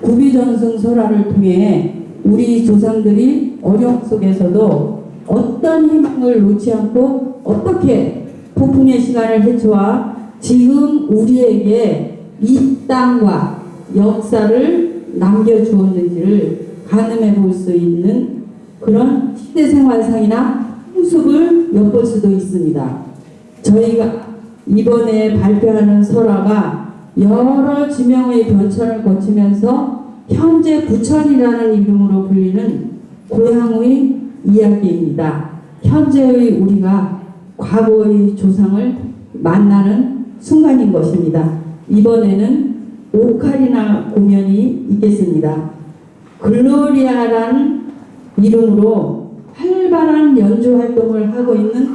구비전승 설화를 통해 우리 조상들이 어려움 속에서도 어떤 희망을 놓지 않고 어떻게 폭풍의 시간을 헤쳐와 지금 우리에게 이 땅과 역사를 남겨주었는지를 가늠해 볼 수 있는 그런 시대생활상이나 풍습을 엿볼 수도 있습니다. 저희가 이번에 발표하는 설화가 여러 지명의 변천을 거치면서 현재 부천이라는 이름으로 불리는 고향의 이야기입니다. 현재의 우리가 과거의 조상을 만나는 순간인 것입니다. 이번에는 오카리나 공연이 있겠습니다. 글로리아라는 이름으로 활발한 연주 활동을 하고 있는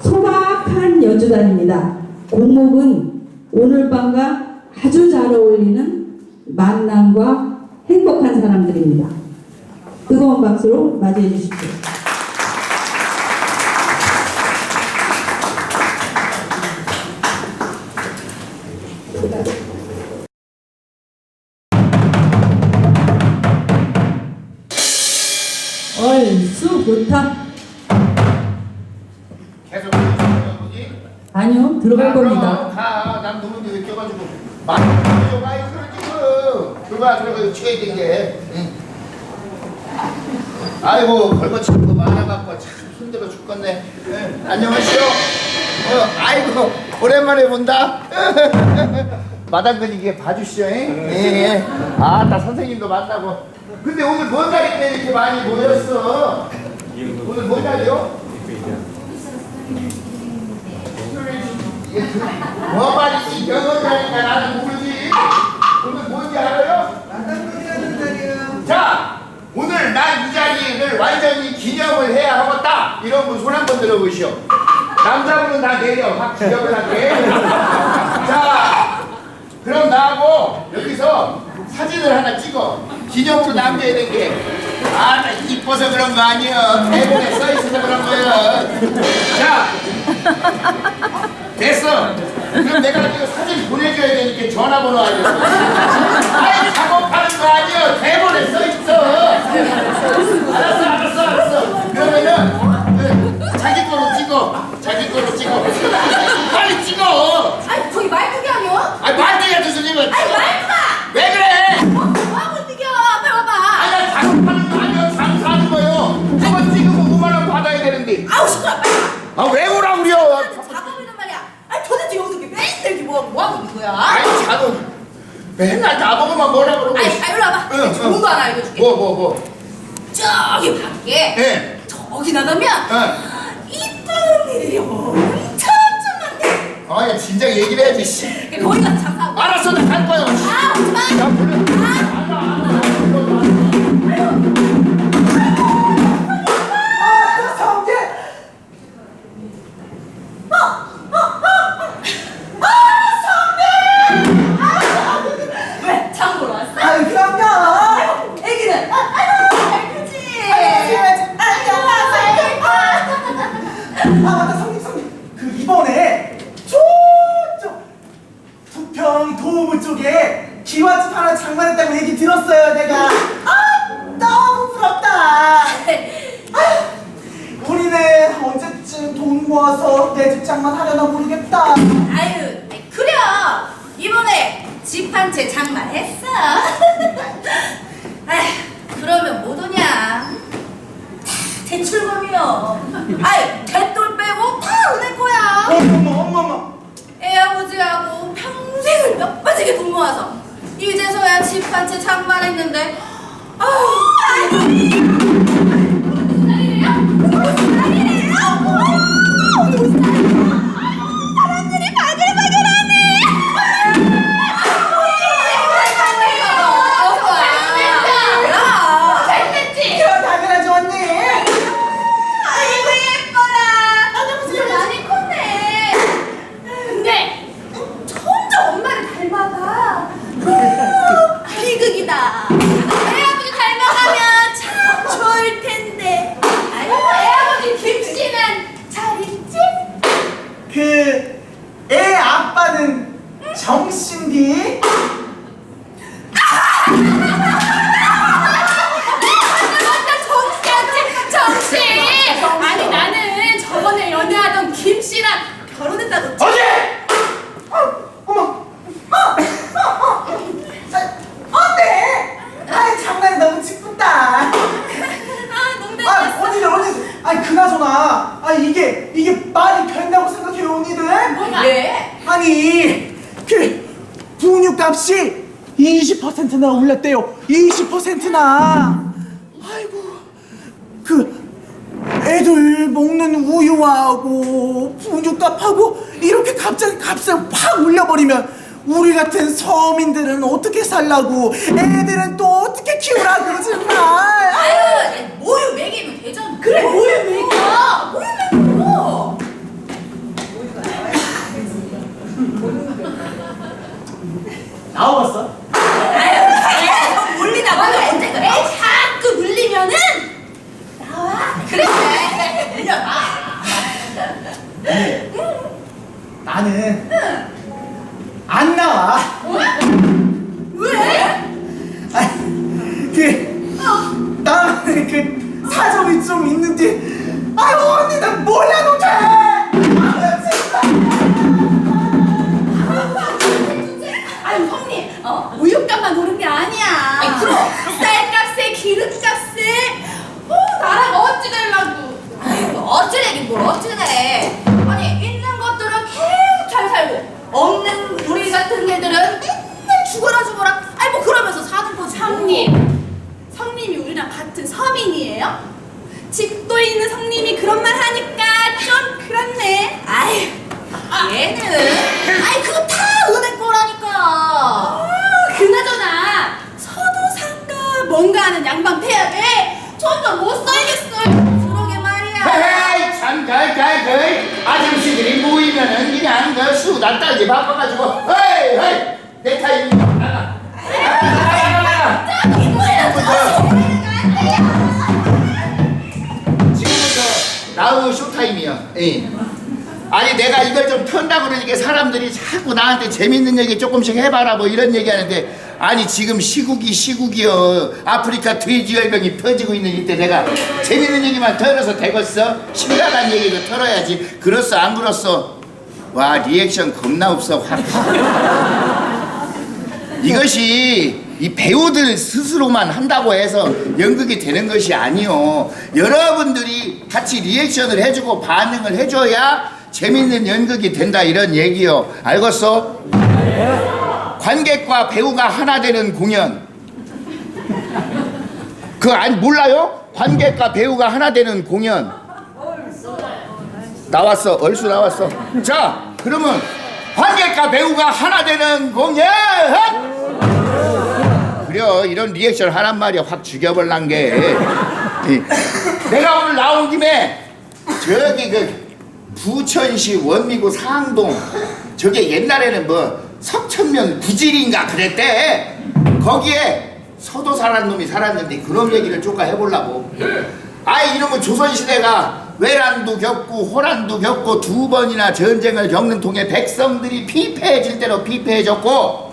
소박한 연주단입니다. 곡목은 오늘 밤과 아주 잘 어울리는 만남과 행복한 사람들입니다. 뜨거운 박수로 맞이해 주십시오. 얼쑤부터. 계속 보지? 아니요, 들어갈 겁니다. 난 너무 느껴가지고 많이 마이크를 지금 들어가 쳐야 되게. 아이고 걸거치는 거 많아갖고 참 힘들어 죽겠네. 안녕하시오. 아이고 오랜만에 본다. 마당근 이게 봐주시오. 예. 아따 선생님도 만나고. 근데 오늘 뭔 날인데 이렇게 많이 모였어? 오늘 뭔 날이요? 뭐 말이지? 영어라니까 나는 모르지. 오늘 뭔지 알아요? 자, 오늘 난 이 자리를 완전히 기념을 해야 하겠다. 이런 분 손 한번 들어보시오. 남자분은 다 내려. 확 기념을 할게. 자, 그럼 나하고 여기서 사진을 하나 찍어. 기념으로 남겨야 될 게. 아, 나 이뻐서 그런 거 아니야. 대본에 써있어서 그런 거야. 자, 됐어. 그럼 내가 이거 사진 보내줘야 되니까 전화번호 알려줘. 아이, 작업하는 거 아니야. 대본에 써있어. 알았어. 그러면은 자기 거로 찍어. 빨리 찍어. 아니 저기 말뚝이 아니야? 아니, 말뚝이야, 교수님은. 아니 말뚝아! 왜 그래? 뭐하고 뛰겨? 빨리 와봐. 아니, 작업하는 거 아니야. 장사하는 거요. 저거 찍으면 5만 원 받아야 되는데. 아우 시끄러. 아, 왜 오라 그려? 작업이란 말이야. 아니 도대체 여기서 이렇게 맨날 이렇게 뭐하고 있는 거야? 아니, 작업. 맨날 나보고만 뭐라 그러고. 아니 일로 와봐. 응, 좋은 거 하나 알려줄게. 뭐. 저기 밖에 예. 저기 나가면 이쁜 일이 엄청 많대. 아, 야, 진작 얘기를 해야지, 씨. 거기 가서 장사하고. 알았어, 나 갈 거야. 아 오지마. 야, 불러. 왜? 장 보러 왔어? 아유 그럼요. 애기는? 아이고 잘 크지? 아 맞다 성님 그 이번에 저쪽 부평 도우부 쪽에 기와집 하나 장만했다고 얘기 들었어요 내가. 아 너무 부럽다. 우리는 언제쯤 돈 모아서 내 집 장만 하려나 모르겠다. 아유, 그래. 이번에 집 한 채 장만했어. 아휴, 그러면 못 오냐? 다 대출금이요. 아이, 대돌 빼고 다 은행 거야. 어머머. 애 아버지하고 평생을 몇 빠지게 돈 모아서 이제서야 집 한 채 장만했는데, 사람들이 바글바글하네. 어서 와. 그럼 당연하죠 언니. 아이고 예뻐라. 너도 무슨 많이 컸네. 근데 점점 엄마를 닮아가. 비극이다. 애 아버지 닮아가면 참 좋을 텐데. 아이고 애 아버지 김씨는 잘 있지? 그 애 아빠는 정신디. 정씨! 아니 나는 저번에 연애하던 김씨랑 결혼했다고. 어제! 어머! 안돼! 아이 장난이 너무 짓궂다. 농담했어. 언니들 그나저나 이게 말이 된다고 생각해요 언니들? 왜? 아니 그 분유값이 20%나 올랐대요. 20%나. 아이고 그 애들 먹는 우유하고 분유값하고 이렇게 갑자기 값을 팍 올려버리면 우리 같은 서민들은 어떻게 살라고, 애들은 또 어떻게 키우라고 정말. 아유, 모유 먹이면 되잖아. 그래, 모유 먹여. 모유 먹여. 나와봤어? 아유, 너 물리다 보면 언제 그래? 자꾸 물리면은 나와. 그래, 물려봐. 나는 안 나와. 왜? 나는 그 사정이 좀 있는데, 아유 언니 나 몰라도 돼. 아유, 형님, 우유값만 오른 게 아니야. 아니, 그럼 쌀값에 기름값에 나라가 어찌 되려고. 아이고, 어찌되긴 뭘 어찌돼. 아니, 있는 것들은 계속 잘 살고 없는 우리 같은 애들은 맨날 죽어라. 아이 뭐 그러면서 사는 거지. 성님이 우리랑 같은 서민이에요? 집도 있는 성님이 그런 말 하니까 좀 그렇네. 아이, 얘는 그거 다 은행 거라니까. 그나저나 서도상가 뭔가 하는 양반 폐하게 점점 못 살겠어요. 그러게 말이야. 헤이 참 아저씨들이 모이면은 그냥 그 수다 떨지 바빠가지고 헤이 내 타임이 나가. 지금부터 나우 쇼타임이야. 예. 아니 내가 이걸 좀 턴다 그러니까 사람들이 자꾸 나한테 재밌는 얘기 조금씩 해봐라 뭐 이런 얘기하는데, 아니 지금 시국이요. 아프리카 돼지열병이 퍼지고 있는 이때 내가 재밌는 얘기만 털어서 되겠어? 심각한 얘기도 털어야지. 그렇소 안 그렇소? 와 리액션 겁나 없어. 확. 이것이 이 배우들 스스로만 한다고 해서 연극이 되는 것이 아니요. 여러분들이 같이 리액션을 해주고 반응을 해줘야 재밌는 연극이 된다 이런 얘기요. 알겠어? 관객과 배우가 하나 되는 공연. 몰라요? 관객과 배우가 하나 되는 공연. 나왔어. 얼쑤 나왔어. 자, 그러면 관객과 배우가 하나 되는 공연. 그래, 이런 리액션 하란 말이야. 확 죽여볼란 게. 내가 오늘 나온 김에 저기 그 부천시 원미구 상동 저게 옛날에는 뭐 석천면 구질인가 그랬대. 거기에 서도사라는 놈이 살았는데 그놈 얘기를 조금 해보려고. 아이 이놈은 조선시대가 외란도 겪고 호란도 겪고 두 번이나 전쟁을 겪는 통에 백성들이 피폐해질 대로 피폐해졌고,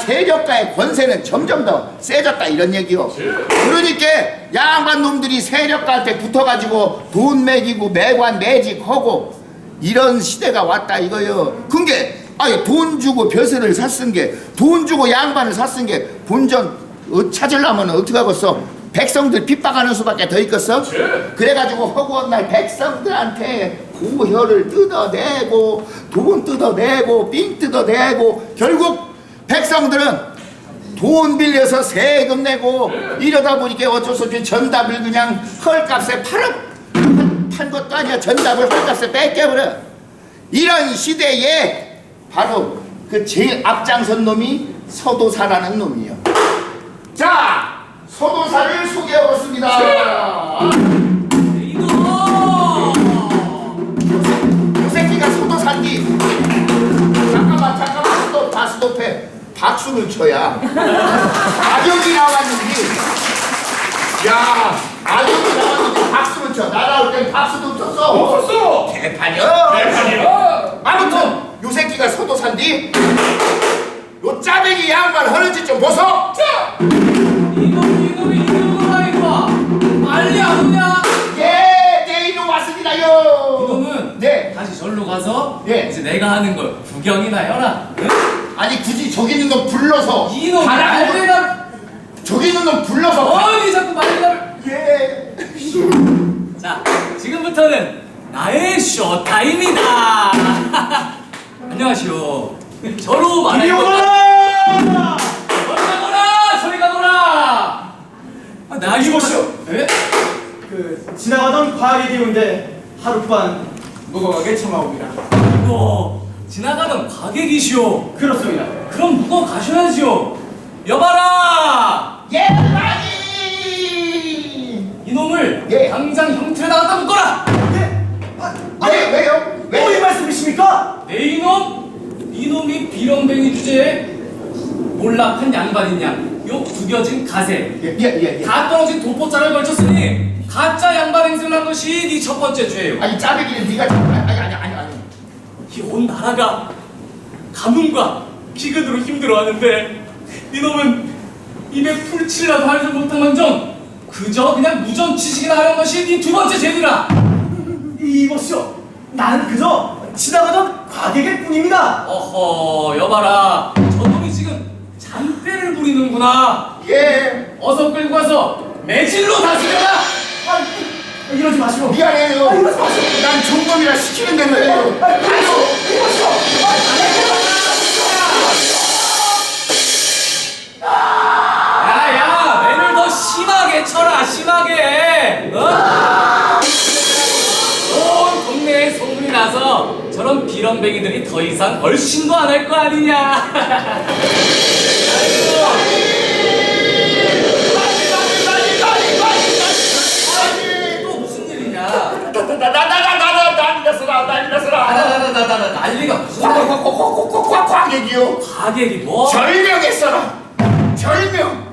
세력가의 권세는 점점 더 세졌다 이런 얘기요. 그러니까 양반 놈들이 세력가한테 붙어가지고 돈 매기고 매관 매직하고 이런 시대가 왔다 이거요. 그게 아니 돈 주고 벼슬을 샀은 게 돈 주고 양반을 샀은 게 본전 찾으려면 어떻게 하겠어? 백성들 핍박하는 수밖에 더 있겠어? 그래가지고 허구한 날 백성들한테 고혈을 뜯어내고 돈 뜯어내고 삥 뜯어내고 결국 백성들은 돈 빌려서 세금 내고 이러다 보니까 어쩔 수 없이 전답을 그냥 헐값에 판 것도 아니야. 전답을 헐값에 뺏겨버려. 이런 시대에 바로 그 제일 앞장선 놈이 서도사라는 놈이요. 자, 서도사를 소개해보겠습니다. 요 새끼가 서도사인데 잠깐만 스톱 다 스톱해. 박수를 쳐야 악역이 나왔는데 야 악역이 나왔는데 박수를 쳐. 나 나올 땐 박수도 쳤어. 없었어. 개판이야. 아무튼 요 새끼가 서도사인데 요 짜배기 양반 하는 짓 좀 보소. 자! 이놈이 이놈아 빨리 안 오냐? 예, 네 이놈 왔습니다요. 이놈은 네. 다시 절로 가서 예. 이제 내가 하는 걸 구경이나 해라. 응? 아니 굳이 저기 있는 놈 불러서 이놈 가라고 말대답. 저기 있는 놈 불러서 어디 자꾸 말대답을. 예. 자, 지금부터는 나의 쇼타임이다. 안녕하시오. 저로 말할 거다. 저리 가거라. 나 이보시오. 예? 그 지나가던 과학의 기운데 하룻밤 무거하게 참아옵니다. 이거 지나가던 과객이시오. 그렇습니다. 그럼 묵어 가셔야지요. 여봐라. 예, 많이. 이놈을 예. 당장 형틀에다 갖다 묶어라. 네? 왜요? 이 말씀이십니까? 내 이놈이 비렁뱅이 주제에 몰락한 양반인 양, 요 구겨진 가세, 예. 다 떨어진 도포자를 걸쳤으니 가짜 양반 행세를 한 것이 네 첫 번째 죄요. 아니 짜배기는 네가 아니. 이 온 나라가 가뭄과 기근으로 힘들어하는데 이놈은 입에 풀칠라도 하지 못한만정 그저 그냥 무전치식이나 하는 것이 네 두 번째 죄니라. 이보시오. 나는 그저 지나가던 과객일 뿐입니다. 어허, 여봐라. 저놈이 지금 잔꾀를 부리는구나. 예. 어서 끌고 가서 매질로 다스려라. 이러지 마시오. 미안해요. 이러지 마시오. 난 종범이라 시키는 대로 해요. 이보시오. 야야, 매를 더 심하게 쳐라, 심하게. 온 동네에 소문이 나서 저런 비렁뱅이들이 더 이상 얼씬도 안 할 거 아니냐. 또 무슨 일이냐? 난리가 무슨 과객이요. 가객이 뭐? 절명했어라. 절명.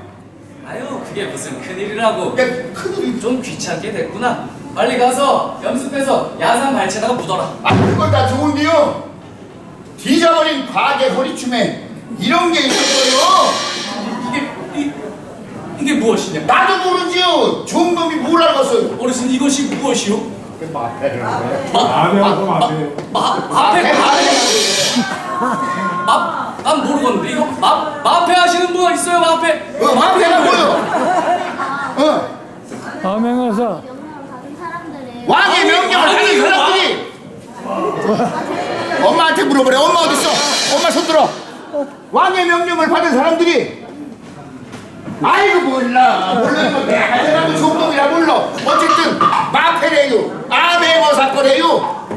아유, 그게 무슨 큰일이라고. 야, 큰일이. 좀 귀찮게 됐구나. 빨리 가서 염습해서 야산 발치에다가 묻어라. 아, 그건 다 좋은데요. 뒤져버린 과객 허리춤에 이런 게 있었어요. 이게 무엇이냐? 나도 모르지요. 종범이 뭘 알겠어요. 어르신, 이것이 무엇이요? 마패를 난 모르겠는데 이거 마패 하시는 분가 있어요? 마패? 마패가 뭐요? 암행어사 왕의 명령을 받은 사람들이 엄마한테 물어보래. 엄마 어딨어? 엄마 손 들어. 왕의 명령을 받은 사람들이 아이고 몰라 내가 하더라도 종범이라 몰라. 어쨌든 마패래요. 암행어사 거래요.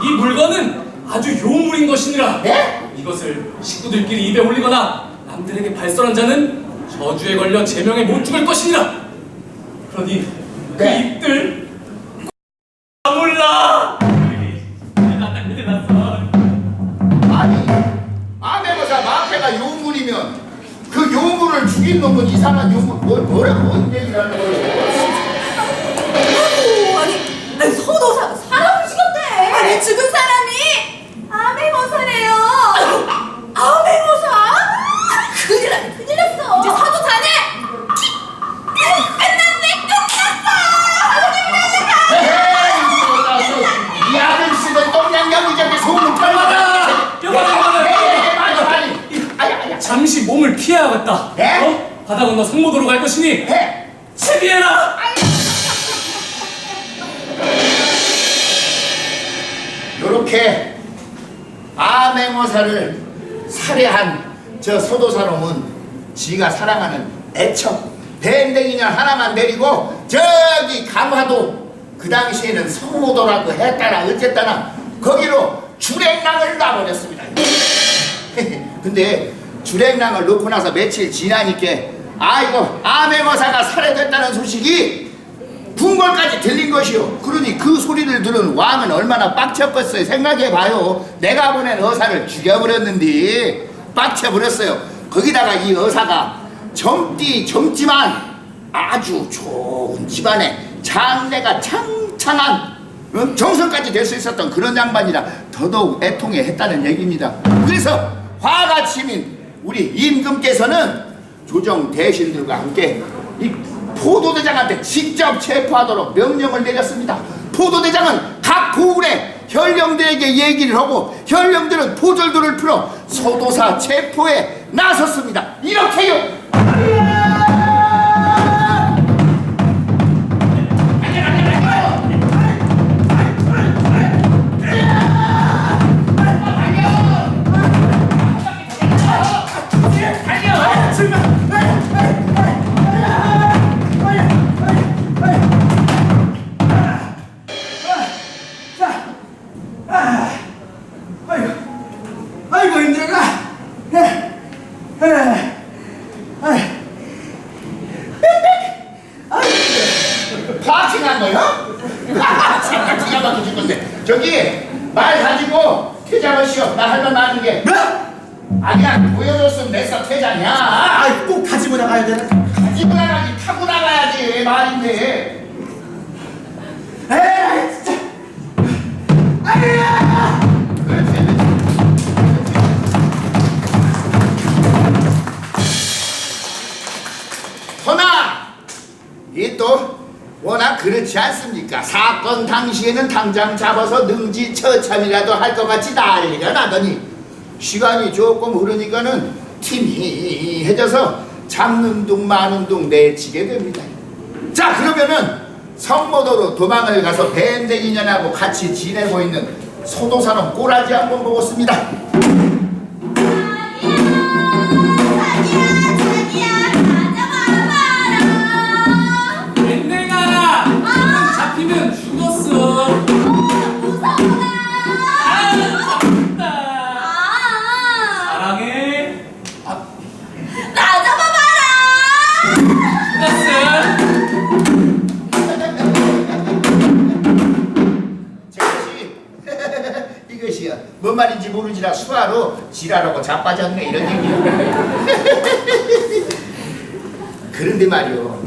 이 물건은 아주 요물인 것이니라. 예? 이것을 식구들끼리 입에 올리거나 남들에게 발설한 자는 저주에 걸려 제명에 못 죽을 것이니라. 그러니 그 네. 입들 몰라. 아니 암행어사 마패가 요물이면 그 요물을 죽인 놈은 이상한 요물 뭐라고 뭔 얘기를 하는 거예요? 아니 서도사 사람을 죽였대. 아니 죽은 사람이 암행어사래요. 암행어사? 큰일 났네, 큰일 났어. 이제 서도사네. 끝났어. 이 아들 채비해야겠다. 네? 어? 바다 건너 성모도로 갈 것이니 해! 채비해라. 요렇게 암행어사를 살해한 저 소도사놈은 지가 사랑하는 애척 밴댕이년 하나만 데리고 저기 강화도 그 당시에는 성모도라고 했다나 어쨌다나 거기로 주랭랑을 놔버렸습니다. 근데 주랭랑을 놓고 나서 며칠 지나니까 아이고 암행어사가 살해됐다는 소식이 궁궐까지 들린 것이요. 그러니 그 소리를 들은 왕은 얼마나 빡쳤겠어요. 생각해봐요. 내가 보낸 의사를 죽여버렸는데 빡쳐버렸어요. 거기다가 이 의사가 젊지만 아주 좋은 집안에 장래가 창창한 정성까지 될 수 있었던 그런 양반이라 더더욱 애통해 했다는 얘기입니다. 그래서 화가 치민 우리 임금께서는 조정 대신들과 함께 이 포도대장한테 직접 체포하도록 명령을 내렸습니다. 포도대장은 각 고군의 현령들에게 얘기를 하고 현령들은 포졸들을 풀어 소도사 체포에 나섰습니다. 이렇게요. 아이고 힘들어라. 파팅한 거요? 정말 기가 막히실 건데 저기 말 가지고 퇴장하시오. 나 할 말 많은 게 아니야 보여줬으면 내서 퇴장이야. 아, 꼭 가지고 나가야 되나? 가지고 나가지 타고 나가야지 말인데. 에이, 진짜. 아이야! 허나 이 또 워낙 그렇지 않습니까? 사건 당시에는 당장 잡아서 능지처참이라도 할 것 같이 난리가 나더니 시간이 조금 흐르니까는 팀이 해져서 잡는 둥 마는 둥 내치게 됩니다. 자 그러면은 성모도로 도망을 가서 밴댕이년하고 같이 지내고 있는 소도사놈 꼬라지 한번 보겠습니다. 밴댕아, 지금 잡히면 죽었어. 무서워라. 잡혔다. 사랑해. 나 잡아봐라. 죽었어. 이것이야 뭔 말인지 모르지라 수화로 지랄하고 자빠졌네 이런 얘기야. 그런데 말이요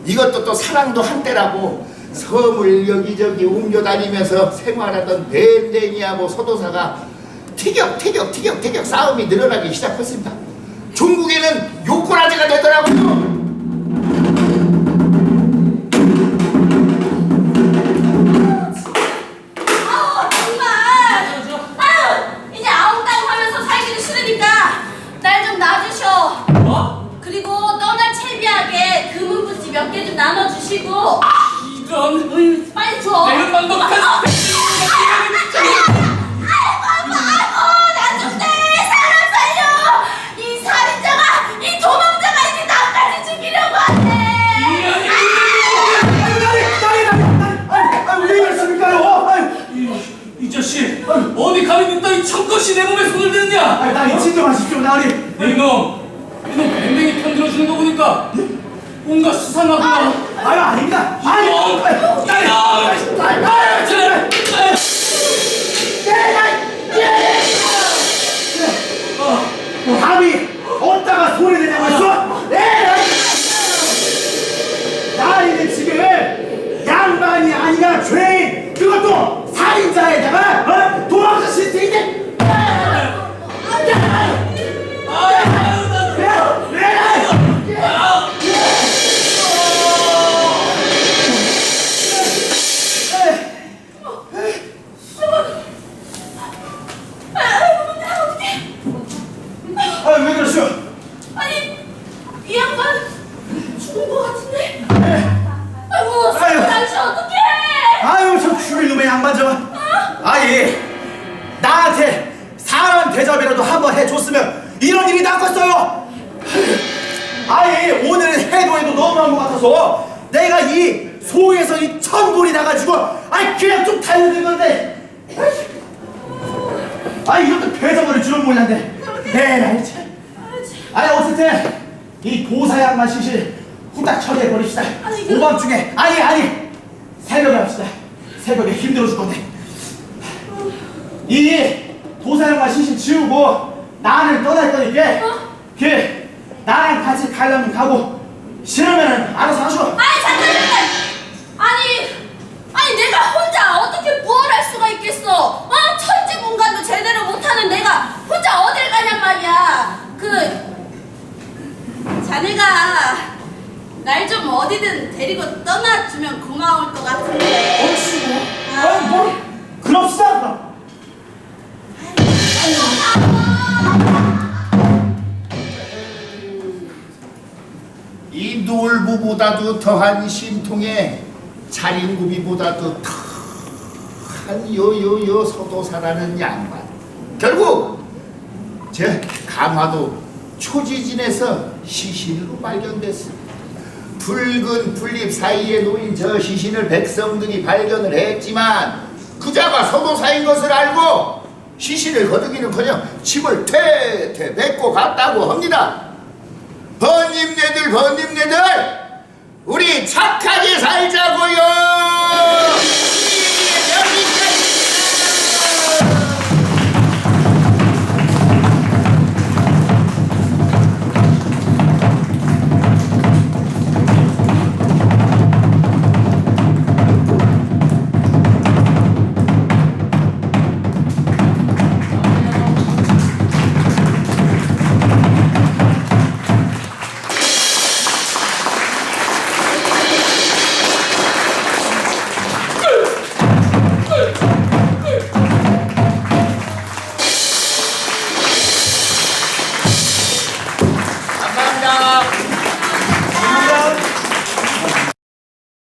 이것도 또 사랑도 한때라고 섬을 여기저기 옮겨다니면서 생활하던 밴댕이하고 소도사가 티격태격 싸움이 늘어나기 시작했습니다. 종국에는 요코라지가 되더라고요. 이제 아웅다웅 하면서 살기는 싫으니까 날 좀 놔주셔. 뭐? 그리고 떠날 채비하게 금은부지 몇 개 좀 나눠주시고. 이런. 어휴, 빨리 줘. 내가 만독한 아이고, 나 좀 내. 사람 살려. 이 살인자가, 이 도망자가 이제 나까지 죽이려고 하네. 왜 이랬습니까요? 이 자식 어디 감히 네 이 청것이 내 몸에 손을 대느냐? 나 진정하십시오, 나으리. 이놈 밴댕이 편들어주는 거 보니까 뭔가 수상하구나. 아닙니다. 감히 어디다가 소리 내냐고 했어? 나이는 지금 양반이 아니라 죄인, 그것도 살인자에다가 도망쳐 실태인데. 아니 나한테 사람 대접이라도 한번 해줬으면 이런 일이 났겠어요. 아니 오늘은 해도 너무한 것 같아서 내가 이 속에서 이 천불이 나가지고 아니 그냥 좀 달려든 건데 아니 이렇게 배져버릴 줄은 몰랐네. 네 알지. 아니 어쨌든 이 도사양만 시실 후딱 처리해버립시다. 오밤중에 아니 새벽에 합시다. 새벽에 힘들어 죽 건데 이 도사양만 시실 지우고 나는 떠날 거니까 나랑 같이 가려면 가고 싫으면 알아서 하셔. 아니 잠깐만. 아니 내가 혼자 어떻게 부활할 수가 있겠어? 천지문간도 제대로 못하는 내가 혼자 어딜 가냔 말이야. 자네가 날 좀 어디든 데리고 떠나주면 고마울 것 같은데. 옳지. 아니 뭐 그럽시다 그럼. 이 놀부보다도 더한 신통에 자린구비보다도 더한 요요요 서도사라는 양반. 결국 저 강화도 초지진에서 시신으로 발견됐습니다. 붉은 풀잎 사이에 놓인 저 시신을 백성들이 발견을 했지만 그자가 서도사인 것을 알고 시신을 거두기는커녕 침을 퇴퇴 뱉고 갔다고 합니다. 번님네들 우리 착하게 살자고요.